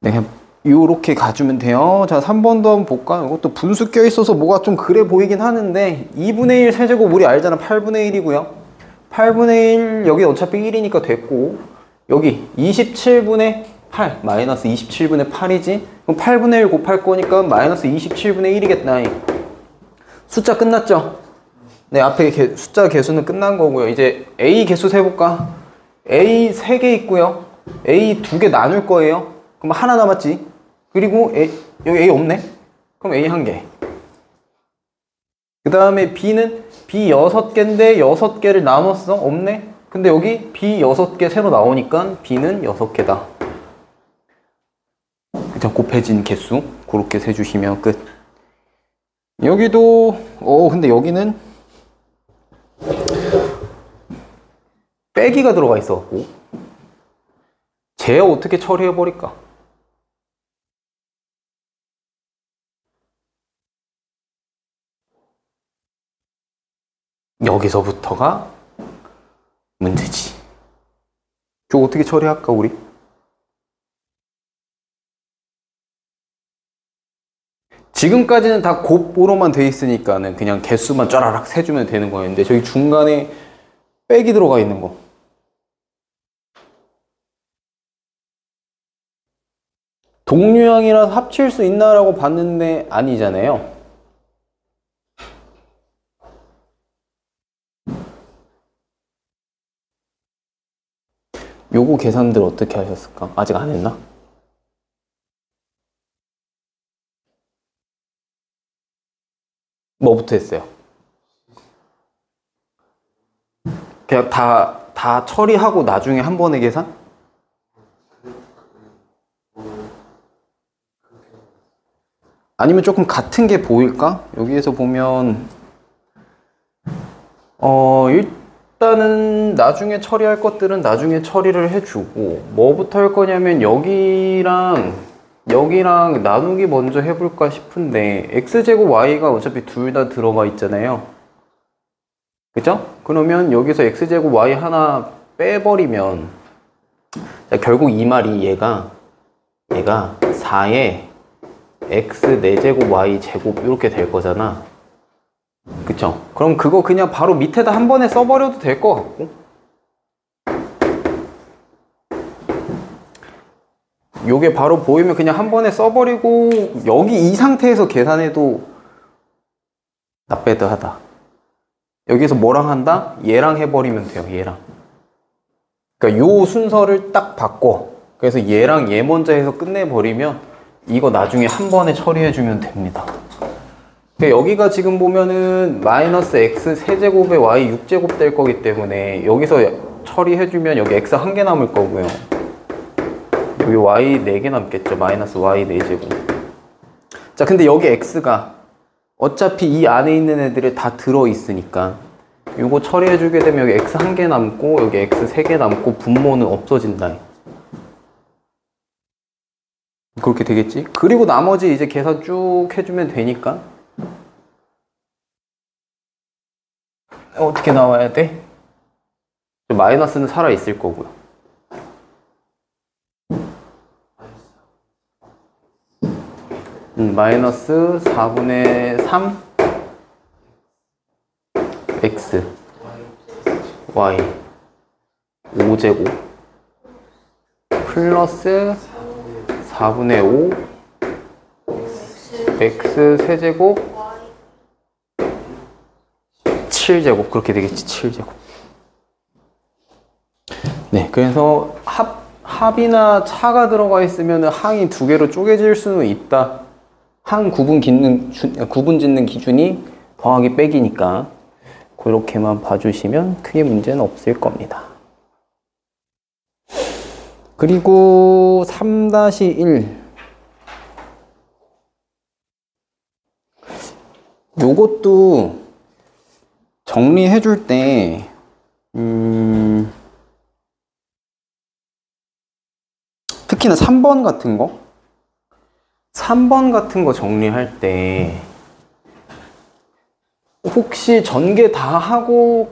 네, 요렇게 가주면 돼요. 자, 3번도 한번 볼까? 이것도 분수 껴있어서 뭐가 좀 그래 보이긴 하는데 2분의 1 세제곱 우리 알잖아. 8분의 1이고요. 8분의 1 여기 어차피 1이니까 됐고, 여기 27분의 8 마이너스 27분의 8이지? 그럼 8분의 1 곱할 거니까 마이너스 27분의 1이겠다. 숫자 끝났죠? 네, 앞에 숫자 개수는 끝난 거고요. 이제 A 개수 세볼까? A 3개 있고요. A 2개 나눌 거예요. 그럼 하나 남았지? 그리고 여기 A 없네? 그럼 A 1개. 그 다음에 B는 B 6개인데 6개를 나눴어? 없네? 근데 여기 B 6개 새로 나오니까 B는 6개다. 그냥 곱해진 개수 그렇게 세주시면 끝. 여기도 근데 여기는 빼기가 들어가 있어갖고 쟤 어떻게 처리해버릴까? 여기서부터가 문제지. 저거 어떻게 처리할까 우리? 지금까지는 다 곱으로만 돼 있으니까는 그냥 개수만 쫘라락 세주면 되는 거였는데 저기 중간에 빼기 들어가 있는 거. 동류항이라서 합칠 수 있나라고 봤는데 아니잖아요. 요거 계산들 어떻게 하셨을까? 아직 안 했나? 뭐부터 했어요? 그냥 다 처리하고 나중에 한 번에 계산? 아니면 조금 같은 게 보일까? 여기에서 보면 일단은 나중에 처리할 것들은 나중에 처리를 해주고 뭐부터 할 거냐면 여기랑 나누기 먼저 해볼까 싶은데 x제곱 y가 어차피 둘 다 들어가 있잖아요. 그죠? 그러면 여기서 x제곱 y 하나 빼버리면 자, 결국 이 말이 얘가 4에 x 4제곱 y 제곱 이렇게 될 거잖아. 그쵸? 그럼 그거 그냥 바로 밑에다 한 번에 써버려도 될 것 같고, 요게 바로 보이면 그냥 한 번에 써버리고 여기 이 상태에서 계산해도 not bad 하다. 여기서 뭐랑 한다? 얘랑 해버리면 돼요. 얘랑. 그러니까 요 순서를 딱 바꿔. 그래서 얘랑 얘 먼저 해서 끝내버리면 이거 나중에 한 번에 처리해주면 됩니다. 여기가 지금 보면은 마이너스 x 세제곱에 y 6제곱 될 거기 때문에 여기서 처리해주면 여기 x 1개 남을 거고요. 여기 y 4개 남겠죠. 마이너스 y 4제곱. 자, 근데 여기 x가 어차피 이 안에 있는 애들이 다 들어있으니까 이거 처리해주게 되면 여기 x 1개 남고 여기 x 3개 남고 분모는 없어진다. 그렇게 되겠지? 그리고 나머지 이제 계산 쭉 해주면 되니까 어떻게 나와야 돼? 마이너스는 살아있을 거고요. 마이너스 4분의 3 x y 5제곱 플러스 4분의 5 x 세제곱 7제곱 그렇게 되겠지. 7제곱. 네, 그래서 합이나 차가 들어가 있으면 항이 두 개로 쪼개질 수는 있다. 항 구분 짓는 기준이 더하기 빼기니까 그렇게만 봐주시면 크게 문제는 없을 겁니다. 그리고 3-1 요것도 정리해 줄 때 특히나 3번 같은 거 3번 같은 거 정리할 때 혹시 전개 다 하고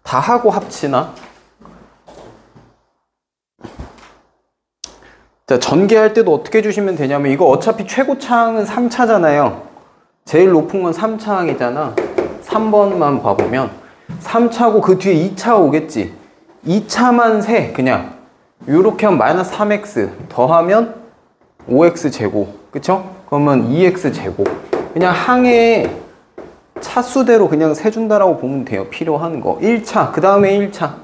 합치나? 자, 전개할 때도 어떻게 주시면 되냐면 이거 어차피 최고차항은 3차잖아요. 제일 높은 건 3차항이잖아. 3번만 봐보면 3차고 그 뒤에 2차 오겠지. 2차만 세 그냥 요렇게 하면 마이너스 3x 더하면 5x 제곱 그쵸? 그러면 2x 제곱 그냥 항에 차수대로 그냥 세준다라고 보면 돼요. 필요한 거 1차 그 다음에 1차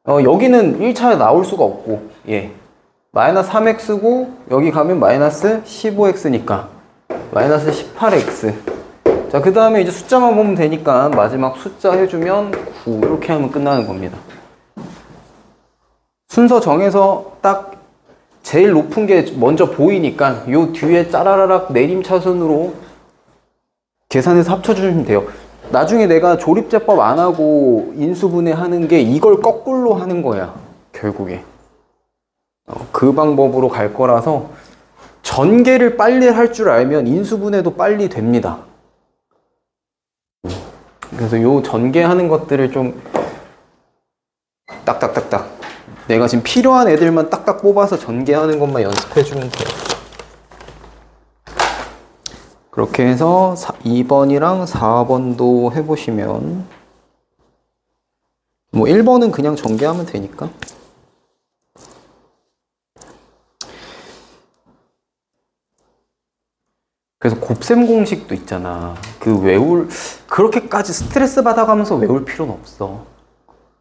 여기는 1차 나올 수가 없고 예 마이너스 3x고 여기 가면 마이너스 15x니까 마이너스 18x 자 그 다음에 이제 숫자만 보면 되니까 마지막 숫자 해주면 9 이렇게 하면 끝나는 겁니다. 순서 정해서 딱 제일 높은 게 먼저 보이니까 요 뒤에 짜라라락 내림차순으로 계산해서 합쳐주시면 돼요. 나중에 내가 조립제법 안 하고 인수분해 하는 게 이걸 거꾸로 하는 거야 결국에. 그 방법으로 갈 거라서 전개를 빨리 할 줄 알면 인수분해도 빨리 됩니다. 그래서 요 전개하는 것들을 좀 딱딱딱딱 내가 지금 필요한 애들만 딱딱 뽑아서 전개하는 것만 연습해 주면 돼요. 그렇게 해서 2번이랑 4번도 해보시면 뭐 1번은 그냥 전개하면 되니까. 그래서 곱셈 공식도 있잖아. 그렇게까지 스트레스 받아가면서 외울 필요는 없어.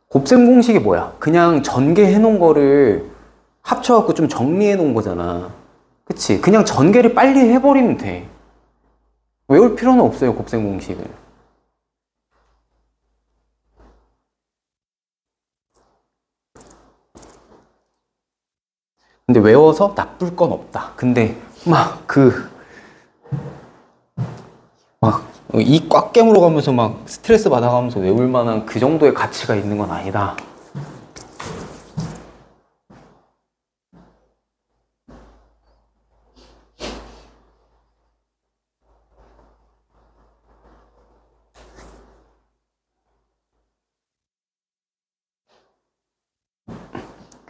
곱셈 공식이 뭐야? 그냥 전개해 놓은 거를 합쳐갖고 좀 정리해 놓은 거잖아. 그치? 그냥 전개를 빨리 해버리면 돼. 외울 필요는 없어요, 곱셈 공식을. 근데 외워서 나쁠 건 없다. 근데 이 꽉 깨물어 가면서 막 스트레스 받아가면서 외울 만한 그 정도의 가치가 있는 건 아니다.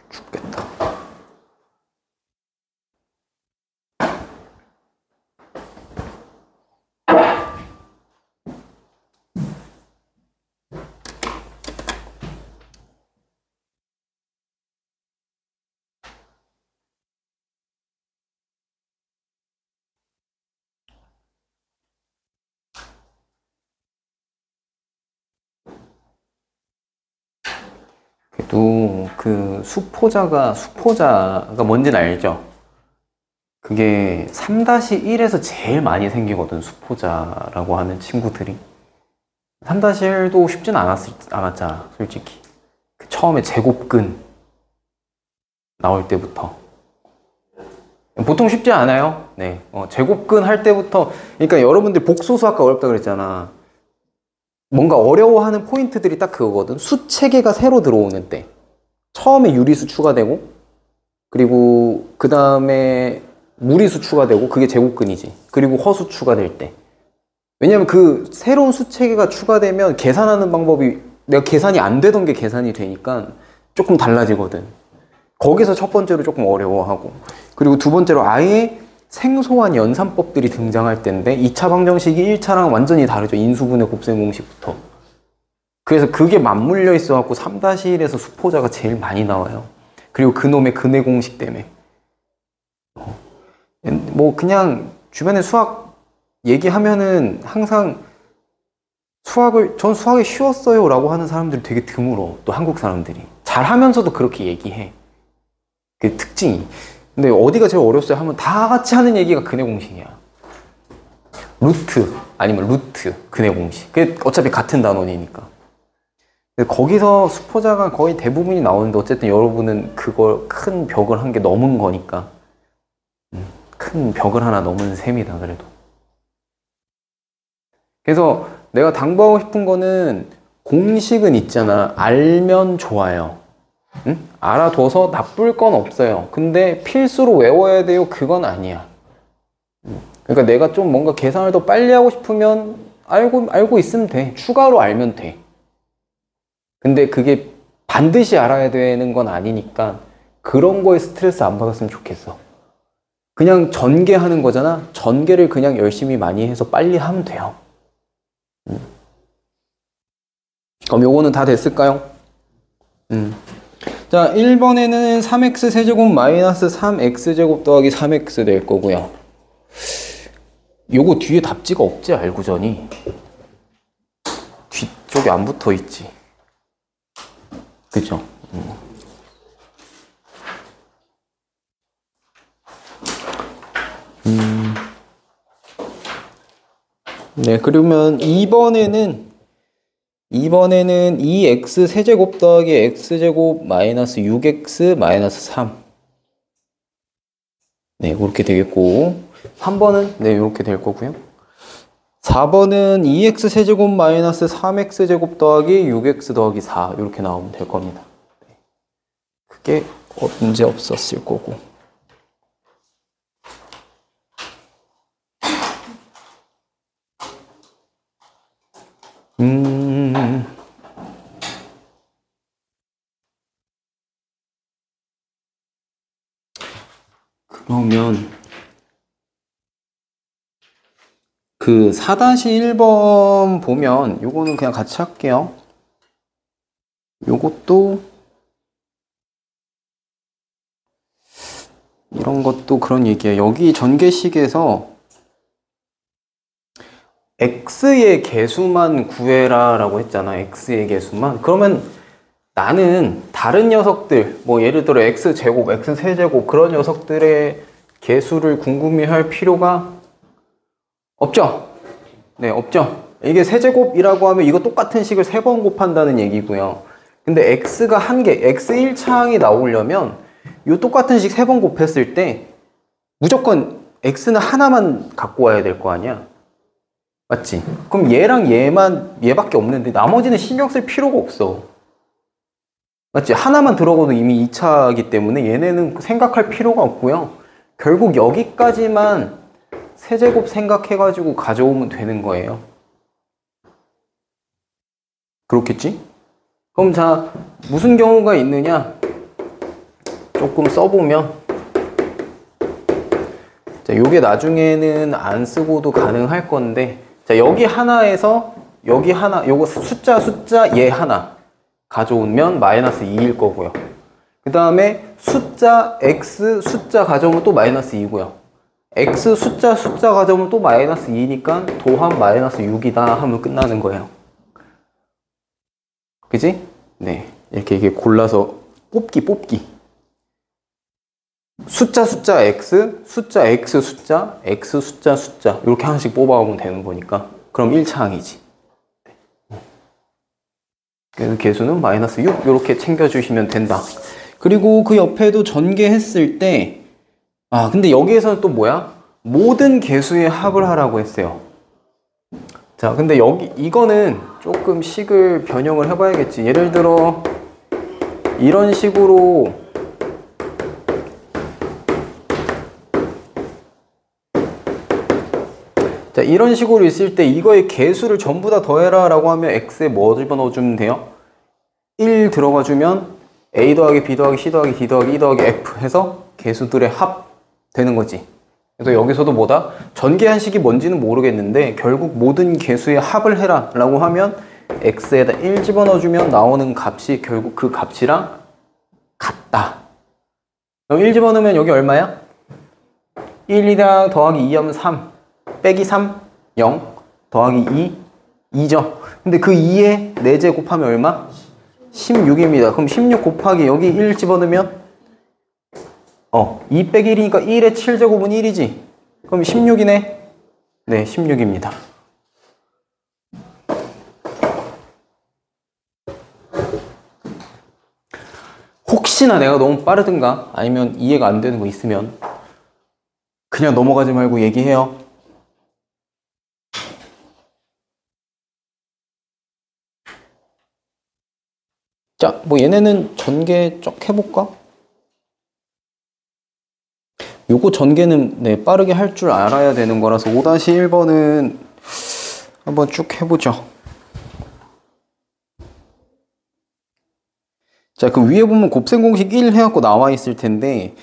죽겠다. 그래도 그 수포자가 뭔지는 알죠? 그게 3-1에서 제일 많이 생기거든, 수포자라고 하는 친구들이. 3-1도 쉽진 않았잖아, 솔직히. 처음에 제곱근 나올 때부터. 보통 쉽지 않아요. 네. 제곱근 할 때부터, 그러니까 여러분들 복소수학과 어렵다 그랬잖아. 뭔가 어려워하는 포인트들이 딱 그거거든. 수 체계가 새로 들어오는 때. 처음에 유리수 추가되고, 그리고 그 다음에 무리수 추가되고, 그게 제곱근이지. 그리고 허수 추가될 때. 왜냐면 그 새로운 수 체계가 추가되면 계산하는 방법이 내가 계산이 안 되던 게 계산이 되니까 조금 달라지거든. 거기서 첫 번째로 조금 어려워하고, 그리고 두 번째로 아예 생소한 연산법들이 등장할 때인데 2차 방정식이 1차랑 완전히 다르죠. 인수분해 곱셈 공식부터. 그래서 그게 맞물려 있어 갖고 3-1에서 수포자가 제일 많이 나와요. 그리고 그놈의 근해 공식 때문에. 뭐 그냥 주변에 수학 얘기하면은 항상 전 수학이 쉬웠어요 라고 하는 사람들이 되게 드물어. 또 한국 사람들이 잘하면서도 그렇게 얘기해. 그 특징이. 근데 어디가 제일 어려웠어요 하면 다 같이 하는 얘기가 근해 공식이야. 루트 아니면 루트 근해 공식. 그게 어차피 같은 단원이니까. 근데 거기서 수포자가 거의 대부분이 나오는데 어쨌든 여러분은 그걸 큰 벽을 한 게 넘은 거니까. 큰 벽을 하나 넘은 셈이다 그래도. 그래서 내가 당부하고 싶은 거는 공식은 있잖아. 알면 좋아요. 응? 알아둬서 나쁠 건 없어요. 근데 필수로 외워야 돼요. 그건 아니야. 그러니까 내가 좀 뭔가 계산을 더 빨리 하고 싶으면 알고 있으면 돼. 추가로 알면 돼. 근데 그게 반드시 알아야 되는 건 아니니까 그런 거에 스트레스 안 받았으면 좋겠어. 그냥 전개하는 거잖아. 전개를 그냥 열심히 많이 해서 빨리 하면 돼요. 그럼 요거는 다 됐을까요? 자, 1번에는 3x 세제곱 마이너스 3x제곱 더하기 3x 될 거고요. 요거 뒤에 답지가 없지, 알고전이. 뒤쪽에 안 붙어 있지. 그죠? 네, 그러면 2번에는 2x 세제곱 더하기 x제곱 마이너스 6x 마이너스 3. 네, 그렇게 되겠고. 3번은 네, 이렇게 될 거고요. 4번은 2x 세제곱 마이너스 3x제곱 더하기 6x 더하기 4. 이렇게 나오면 될 겁니다. 그게 문제 없었을 거고. 그러면 그 4-1번 보면 요거는 그냥 같이 할게요. 요것도 이런 것도 그런 얘기예요. 여기 전개식에서 x의 개수만 구해라 라고 했잖아. x의 개수만. 그러면 나는 다른 녀석들, 뭐 예를 들어 x제곱, x세제곱 그런 녀석들의 개수를 궁금해할 필요가 없죠? 네, 없죠? 이게 세제곱이라고 하면 이거 똑같은 식을 3번 곱한다는 얘기고요. 근데 x가 한 개, x 1차항이 나오려면 이 똑같은 식 3번 곱했을 때 무조건 x는 하나만 갖고 와야 될 거 아니야? 맞지? 그럼 얘랑 얘밖에 없는데 나머지는 신경 쓸 필요가 없어. 맞지? 하나만 들어가도 이미 2차이기 때문에 얘네는 생각할 필요가 없고요. 결국 여기까지만 세제곱 생각해가지고 가져오면 되는 거예요. 그렇겠지? 그럼 자, 무슨 경우가 있느냐? 조금 써보면 자, 요게 나중에는 안 쓰고도 가능할 건데 자, 여기 하나에서 여기 하나, 요거 숫자 얘 하나 가져오면 마이너스 2일 거고요. 그 다음에 숫자 x 숫자 가져오면 또 마이너스 2고요. x 숫자 가져오면 또 마이너스 2니까 도합 마이너스 6이다 하면 끝나는 거예요. 그지? 네. 이렇게 골라서 뽑기. 숫자 x 숫자 이렇게 하나씩 뽑아오면 되는 거니까 그럼 1차항이지. 그래서 개수는 마이너스 6 이렇게 챙겨주시면 된다. 그리고 그 옆에도 전개했을 때 근데 여기에서는 또 뭐야? 모든 개수의 합을 하라고 했어요. 자, 근데 이거는 조금 식을 변형을 해봐야겠지. 예를 들어 이런 식으로 자, 이런 식으로 있을 때 이거의 개수를 전부 다 더해라 라고 하면 x에 뭐 집어넣어주면 돼요? 1 들어가주면 A 더하기 B 더하기 C 더하기 D 더하기 E 더하기 F 해서 개수들의 합 되는 거지. 그래서 여기서도 뭐다? 전개한식이 뭔지는 모르겠는데 결국 모든 개수의 합을 해라 라고 하면 x에다 1 집어넣어주면 나오는 값이 결국 그 값이랑 같다. 그럼 1 집어넣으면 여기 얼마야? 1이랑 더하기 2 하면 3 빼기 3 0 더하기 2 2죠. 근데 그 2에 4제 곱하면 얼마? 16입니다. 그럼 16 곱하기 여기 1 집어넣으면 2 빼기 1이니까 1의 7제곱은 1이지. 그럼 16이네. 네, 16입니다. 혹시나 내가 너무 빠르든가 아니면 이해가 안 되는 거 있으면 그냥 넘어가지 말고 얘기해요. 자, 뭐 얘네는 전개 쭉 해볼까? 요거 전개는 네, 빠르게 할 줄 알아야 되는 거라서 5-1번은 한번 쭉 해보죠. 자, 그럼 위에 보면 곱셈 공식 1 해갖고 나와 있을 텐데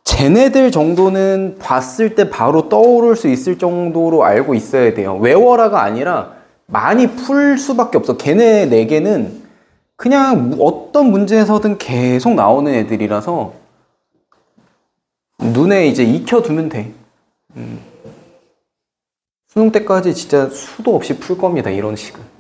쟤네들 정도는 봤을 때 바로 떠오를 수 있을 정도로 알고 있어야 돼요. 외워라가 아니라 많이 풀 수밖에 없어. 걔네 4개는 그냥 어떤 문제에서든 계속 나오는 애들이라서 눈에 이제 익혀두면 돼. 수능 때까지 진짜 수도 없이 풀 겁니다. 이런 식은.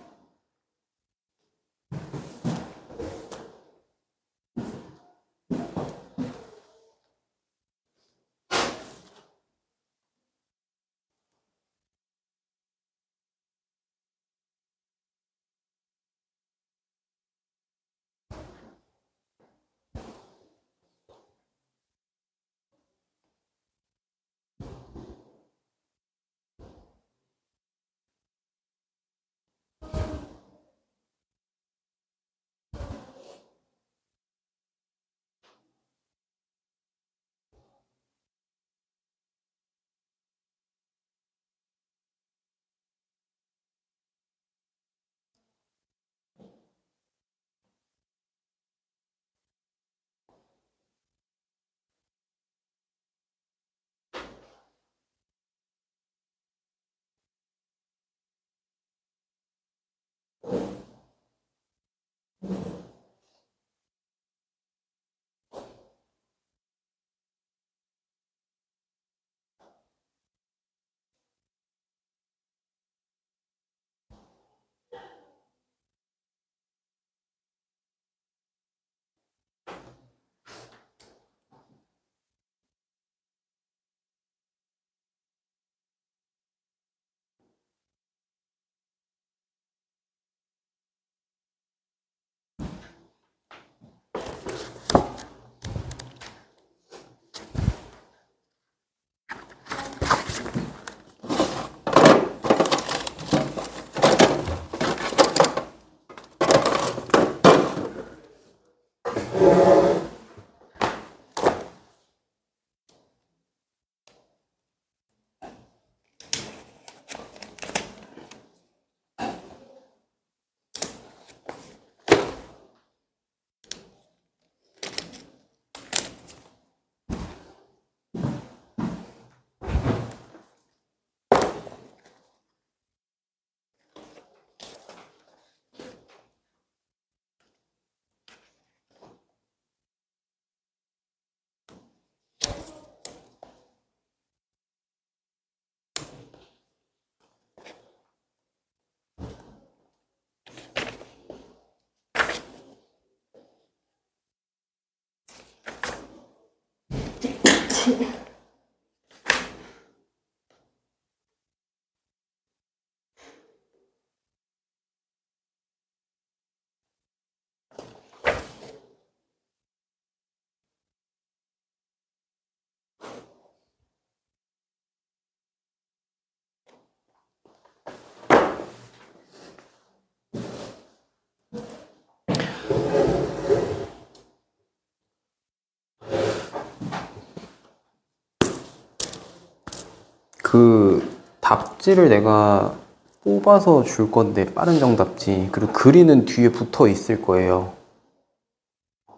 그 답지를 내가 뽑아서 줄 건데 빠른 정답지. 그리고 글이는 뒤에 붙어 있을 거예요.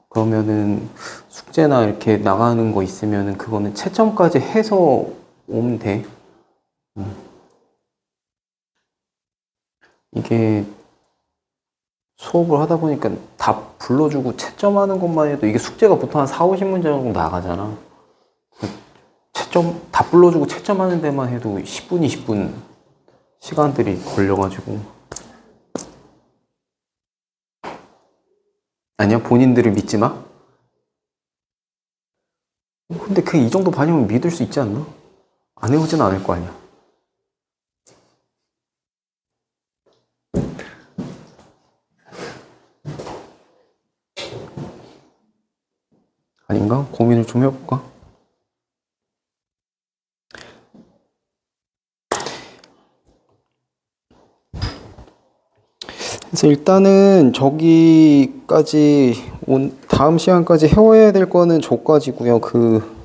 그러면은 숙제나 이렇게 나가는 거 있으면은 그거는 채점까지 해서 오면 돼. 이게 수업을 하다 보니까 답 불러주고 채점하는 것만 해도 이게 숙제가 보통 한 4, 50문제 정도 나가잖아. 채점, 답 불러주고 채점하는 데만 해도 10분, 20분 시간들이 걸려가지고. 아니야, 본인들을 믿지 마? 근데 그 이 정도 반이면 믿을 수 있지 않나? 안 해오진 않을 거 아니야. 아닌가? 고민을 좀 해볼까? 그래서 일단은 저기까지 다음 시간까지 해와야 될 거는 저까지고요. 그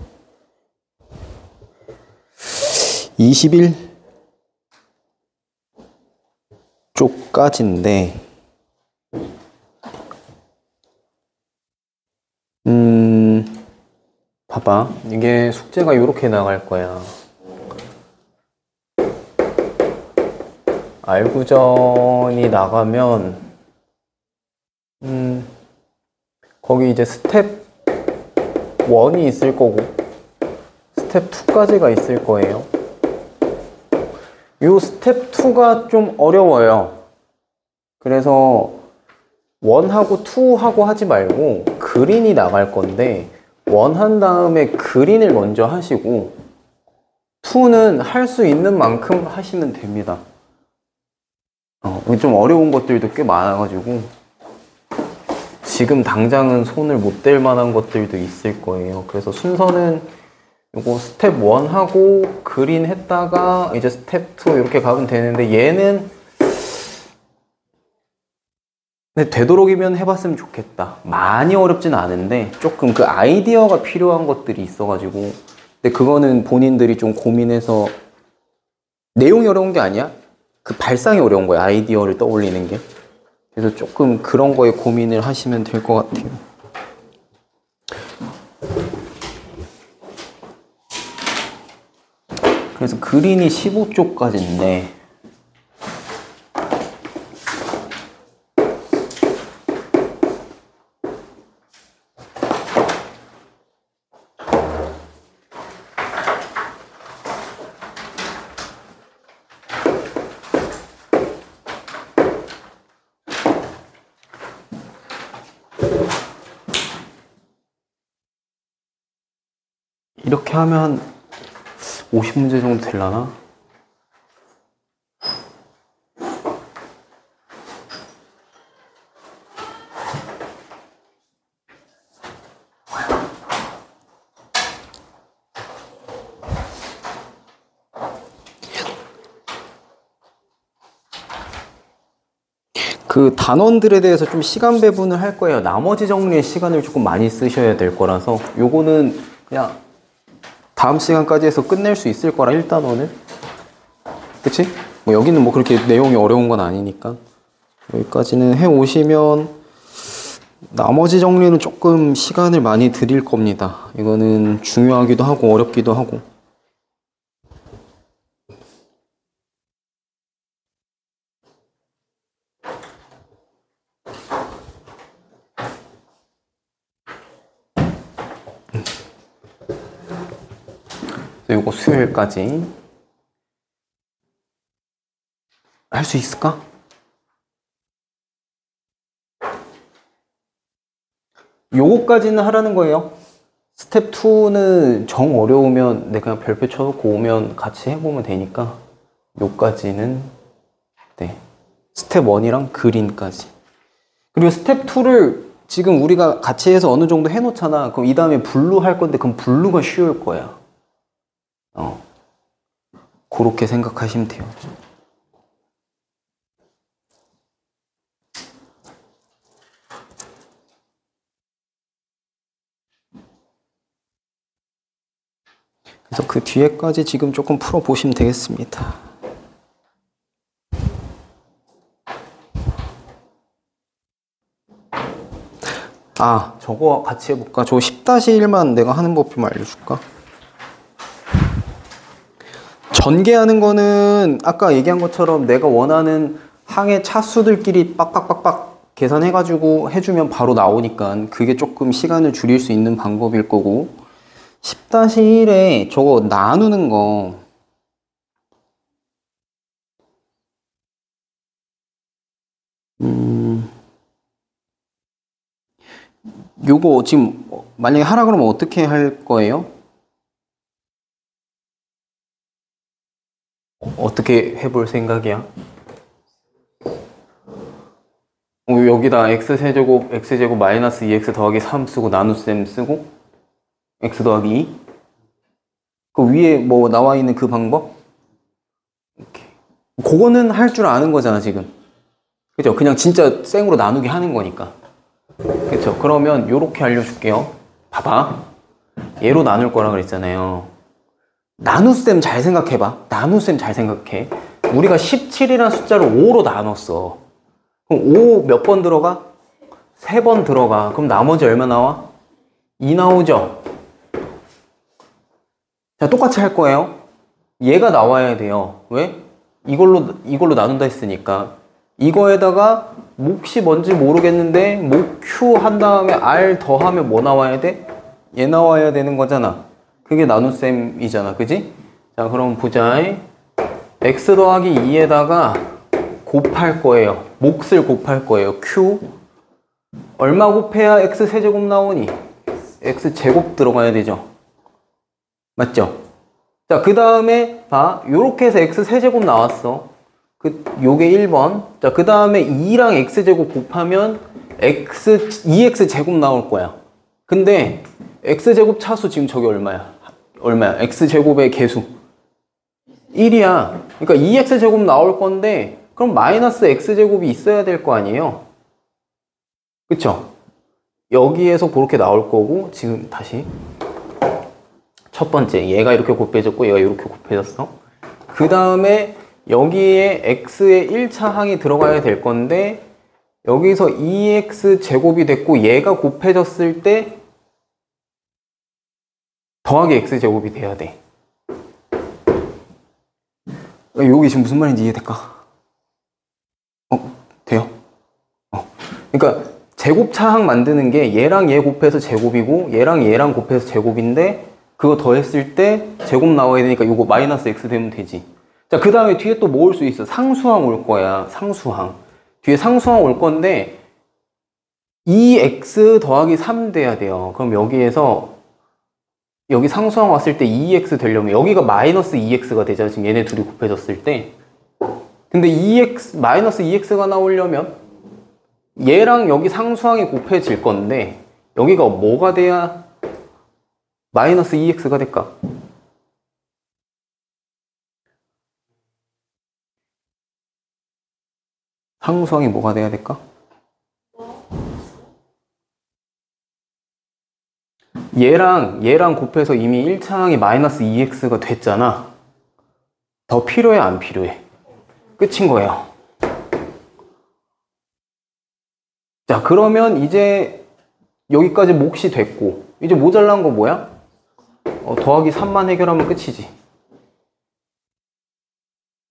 20일 쪽까지인데 봐봐. 이게 숙제가 이렇게 나갈 거야. 알구전이 나가면 거기 이제 스텝 1이 있을 거고 스텝 2까지가 있을 거예요. 이 스텝 2가 좀 어려워요. 그래서 1하고 2하고 하지 말고 그린이 나갈 건데 1 한 다음에 그린을 먼저 하시고 2는 할 수 있는 만큼 하시면 됩니다. 좀 어려운 것들도 꽤 많아가지고 지금 당장은 손을 못 댈 만한 것들도 있을 거예요. 그래서 순서는 요거 스텝 1 하고 그린 했다가 이제 스텝 2 이렇게 가면 되는데 얘는 근데 되도록이면 해봤으면 좋겠다. 많이 어렵진 않은데 조금 그 아이디어가 필요한 것들이 있어가지고 근데 그거는 본인들이 좀 고민해서 내용이 어려운 게 아니야. 그 발상이 어려운 거야. 아이디어를 떠올리는 게. 그래서 조금 그런 거에 고민을 하시면 될 것 같아요. 그래서 그린이 15쪽까지인데 이렇게 하면 50문제 정도 되려나? 그 단원들에 대해서 좀 시간 배분을 할 거예요. 나머지 정리에 시간을 조금 많이 쓰셔야 될 거라서 요거는 그냥 다음 시간까지 해서 끝낼 수 있을 거라 1단원은 그치? 뭐 여기는 뭐 그렇게 내용이 어려운 건 아니니까 여기까지는 해 오시면 나머지 정리는 조금 시간을 많이 드릴 겁니다. 이거는 중요하기도 하고 어렵기도 하고 요거 수요일까지 할 수 있을까? 요거까지는 하라는 거예요. 스텝 2는 정 어려우면 내가 그냥 별표 쳐놓고 오면 같이 해보면 되니까 요까지는 네. 스텝 1이랑 그린까지. 그리고 스텝 2를 지금 우리가 같이 해서 어느 정도 해놓잖아. 그럼 이 다음에 블루 할 건데 그럼 블루가 쉬울 거야. 그렇게 생각하시면 돼요. 그래서 그 뒤에까지 지금 조금 풀어보시면 되겠습니다. 아, 저거 같이 해볼까? 저 10-1만 내가 하는 법 좀 알려줄까? 전개하는 거는 아까 얘기한 것처럼 내가 원하는 항의 차수들끼리 빡빡빡빡 계산해가지고 해주면 바로 나오니까 그게 조금 시간을 줄일 수 있는 방법일 거고, 10-1에 저거 나누는 거 요거 지금 만약에 하라 그러면 어떻게 할 거예요? 어떻게 해볼 생각이야? 여기다 x제곱 마이너스 2x 더하기 3 쓰고 나눗셈 쓰고 x 더하기 2? 그 위에 뭐 나와 있는 그 방법? 이렇게. 그거는 할 줄 아는 거잖아 지금. 그죠? 그냥 진짜 생으로 나누기 하는 거니까. 그쵸? 그러면 요렇게 알려줄게요. 봐봐. 얘로 나눌 거라 그랬잖아요. 나눗셈 잘 생각해봐. 나눗셈 잘 생각해. 우리가 17이라는 숫자를 5로 나눴어. 그럼 5 몇 번 들어가? 3번 들어가. 그럼 나머지 얼마 나와? 2 나오죠? 자, 똑같이 할 거예요. 얘가 나와야 돼요. 왜? 이걸로 나눈다 했으니까. 이거에다가 몫이 뭔지 모르겠는데 몫 Q 한 다음에 R 더하면 뭐 나와야 돼? 얘 나와야 되는 거잖아. 그게 나눗셈이잖아. 그지? 자, 그럼 보자. x 더하기 2에다가 곱할 거예요. 몫을 곱할 거예요. Q 얼마 곱해야 x 세제곱 나오니? x 제곱 들어가야 되죠. 맞죠? 자, 그 다음에 봐. 요렇게 해서 x 세제곱 나왔어. 요게 1번. 자, 그 다음에 2랑 x제곱 곱하면 2x 제곱 나올 거야. 근데 x제곱 차수 지금 저게 얼마야? x제곱의 개수 1이야. 그러니까 2x 제곱 나올 건데 그럼 마이너스 x제곱이 있어야 될 거 아니에요? 그쵸? 여기에서 그렇게 나올 거고, 지금 다시 첫 번째 얘가 이렇게 곱해졌고 얘가 이렇게 곱해졌어. 그 다음에 여기에 x의 1차 항이 들어가야 될 건데 여기서 2x 제곱이 됐고 얘가 곱해졌을 때 더하기 x 제곱이 돼야 돼. 여기 지금 무슨 말인지 이해될까? 돼요? 그러니까 제곱차항 만드는 게 얘랑 얘 곱해서 제곱이고 얘랑 얘랑 곱해서 제곱인데 그거 더했을 때 제곱 나와야 되니까 이거 마이너스 x 되면 되지. 자, 그 다음에 뒤에 또 뭐 올 수 있어? 상수항 올 거야. 상수항. 뒤에 상수항 올 건데 2x 더하기 3 돼야 돼요. 그럼 여기에서 여기 상수항 왔을 때 2x 되려면 여기가 마이너스 2x가 되잖아. 지금 얘네 둘이 곱해졌을 때. 근데 마이너스 2x가 나오려면 얘랑 여기 상수항이 곱해질 건데 여기가 뭐가 돼야 마이너스 2x가 될까? 상수항이 뭐가 돼야 될까? 얘랑 곱해서 이미 1차항이 마이너스 2x가 됐잖아. 더 필요해 안 필요해? 끝인 거예요. 자, 그러면 이제 여기까지 몫이 됐고 이제 모자란 거 뭐야? 더하기 3만 해결하면 끝이지.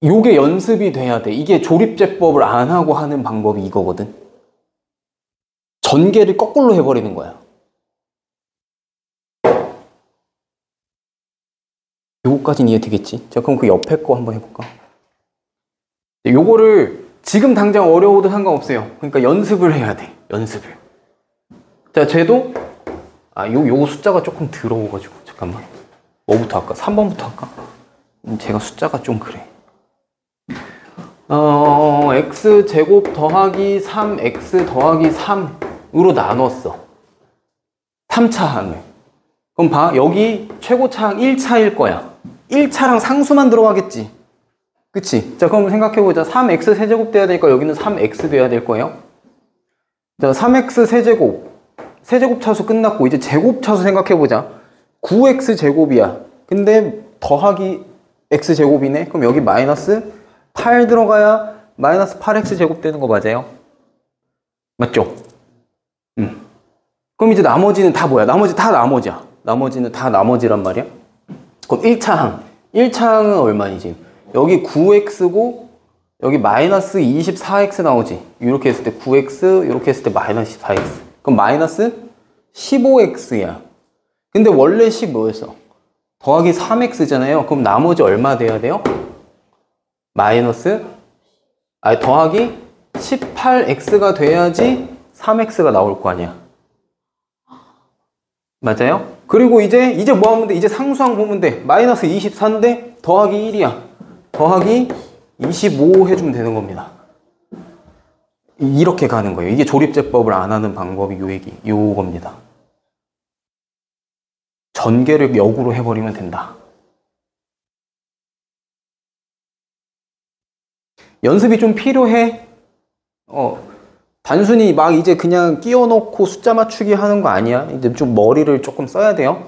요게 연습이 돼야 돼. 이게 조립제법을 안 하고 하는 방법이 이거거든. 전개를 거꾸로 해버리는 거야. 요거까지는 이해되겠지? 자, 그럼 그 옆에 거 한번 해볼까? 요거를 지금 당장 어려워도 상관없어요. 그러니까 연습을 해야 돼. 연습을. 자, 쟤도 요거 숫자가 조금 더러워가지고 잠깐만. 뭐부터 할까? 3번부터 할까? 제가 숫자가 좀 그래. x제곱 더하기 3x 더하기 3으로 나눴어. 3차항을. 그럼 봐. 여기 최고차항 1차일 거야. 1차랑 상수만 들어가겠지. 그치? 자, 그럼 생각해보자. 3x 세제곱 돼야 될까? 여기는 3x 돼야 될 거예요. 자, 3x 세제곱. 세제곱 차수 끝났고 이제 제곱 차수 생각해보자. 9x 제곱이야. 근데 더하기 x 제곱이네. 그럼 여기 마이너스 8 들어가야 마이너스 8x 제곱 되는 거 맞아요? 맞죠? 그럼 이제 나머지는 다 뭐야? 나머지 다 나머지야. 나머지는 다 나머지란 말이야. 그럼 1차항. 1차항은 얼마이지? 여기 9x고 여기 마이너스 24x 나오지. 이렇게 했을 때 9x, 이렇게 했을 때 마이너스 24x. 그럼 마이너스 15x야. 근데 원래 식 뭐였어? 더하기 3x잖아요. 그럼 나머지 얼마 돼야 돼요? 더하기 18x가 돼야지 3x가 나올 거 아니야. 맞아요? 그리고 이제 뭐 하면 돼? 이제 상수항 보면 돼. 마이너스 24인데 더하기 1이야. 더하기 25 해주면 되는 겁니다. 이렇게 가는 거예요. 이게 조립제법을 안 하는 방법이 요겁니다. 전개를 역으로 해버리면 된다. 연습이 좀 필요해. 단순히 막 이제 그냥 끼워 넣고 숫자 맞추기 하는 거 아니야. 이제 좀 머리를 조금 써야 돼요.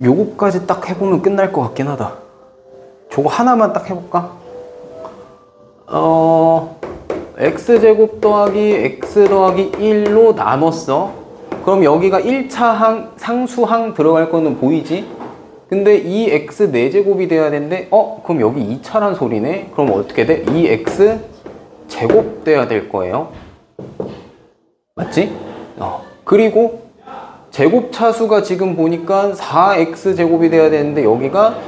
요거까지 딱 해보면 끝날 것 같긴 하다. 저거 하나만 딱 해볼까? x제곱 더하기 x 더하기 1로 나눴어. 그럼 여기가 1차항 상수항 들어갈 거는 보이지? 근데 2x 4제곱이 돼야 되는데 그럼 여기 2차란 소리네? 그럼 어떻게 돼? 2x 제곱 돼야 될 거예요. 맞지? 그리고 제곱차수가 지금 보니까 4x 제곱이 돼야 되는데 여기가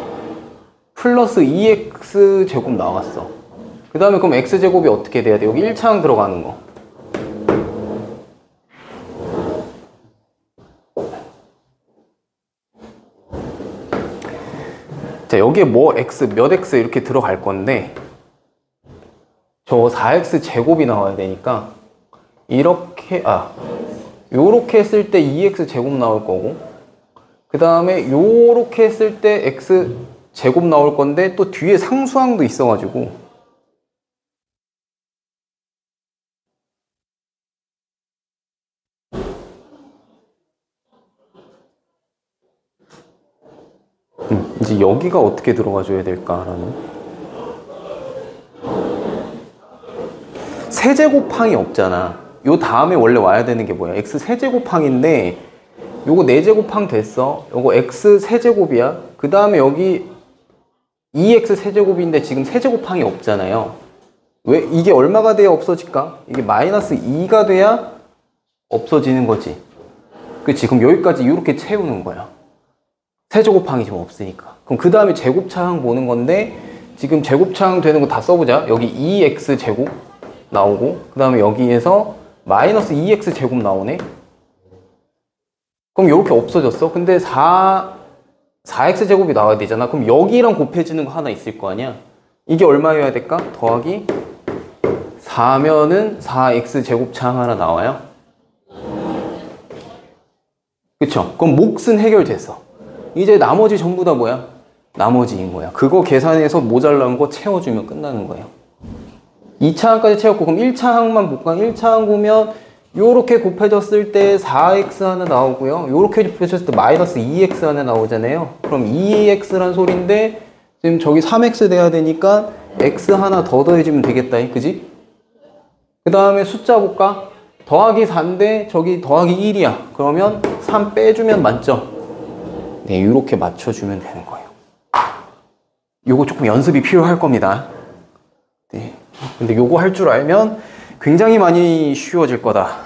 플러스 2x 제곱 나왔어. 그 다음에 그럼 x제곱이 어떻게 돼야 돼? 여기 1차항 들어가는 거. 자, 여기에 뭐 몇 x 이렇게 들어갈 건데 저 4x 제곱이 나와야 되니까 요렇게 했을 때 2x 제곱 나올 거고, 그 다음에 요렇게 했을 때 x 제곱 나올 건데 또 뒤에 상수항도 있어가지고 이제 여기가 어떻게 들어가줘야 될까라는. 세제곱항이 없잖아. 요 다음에 원래 와야 되는 게 뭐야? x 세제곱항인데 요거 4제곱항 됐어. 요거 x 세제곱이야. 그 다음에 여기 2x 세제곱인데 지금 세제곱항이 없잖아요. 왜? 이게 얼마가 돼야 없어질까? 이게 마이너스 2가 돼야 없어지는 거지. 그치? 그럼 여기까지 이렇게 채우는 거야. 세제곱항이 지금 없으니까. 그럼 그 다음에 제곱차항 보는 건데 지금 제곱차항 되는 거 다 써보자. 여기 2x 제곱 나오고, 그 다음에 여기에서 마이너스 2x 제곱 나오네. 그럼 이렇게 없어졌어. 근데 4x 제곱이 나와야 되잖아. 그럼 여기랑 곱해지는 거 하나 있을 거 아니야. 이게 얼마여야 될까? 더하기 4면은 4x 제곱차항 하나 나와요. 그쵸? 그럼 몫은 해결됐어. 이제 나머지 전부 다 뭐야? 나머지인 거야. 그거 계산해서 모자란 거 채워주면 끝나는 거예요. 2차항까지 채웠고, 그럼 1차항만 볼까? 1차항 보면 요렇게 곱해졌을 때 4x 하나 나오고요. 요렇게 곱해졌을 때 마이너스 2x 하나 나오잖아요. 그럼 2x란 소린데 지금 저기 3x 돼야 되니까 x 하나 더 더해주면 되겠다. 그지? 그 다음에 숫자 볼까? 더하기 4인데 저기 더하기 1이야. 그러면 3 빼주면 맞죠? 네, 이렇게 맞춰주면 되는 거예요. 요거 조금 연습이 필요할 겁니다. 네. 근데 요거 할 줄 알면 굉장히 많이 쉬워질 거다.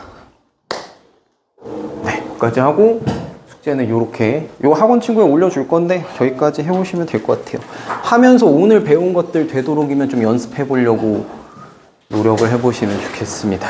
네, 여기까지 하고 숙제는 요렇게 요 학원 친구에 올려줄 건데 저기까지 해보시면 될 것 같아요. 하면서 오늘 배운 것들 되도록이면 좀 연습해 보려고 노력을 해보시면 좋겠습니다.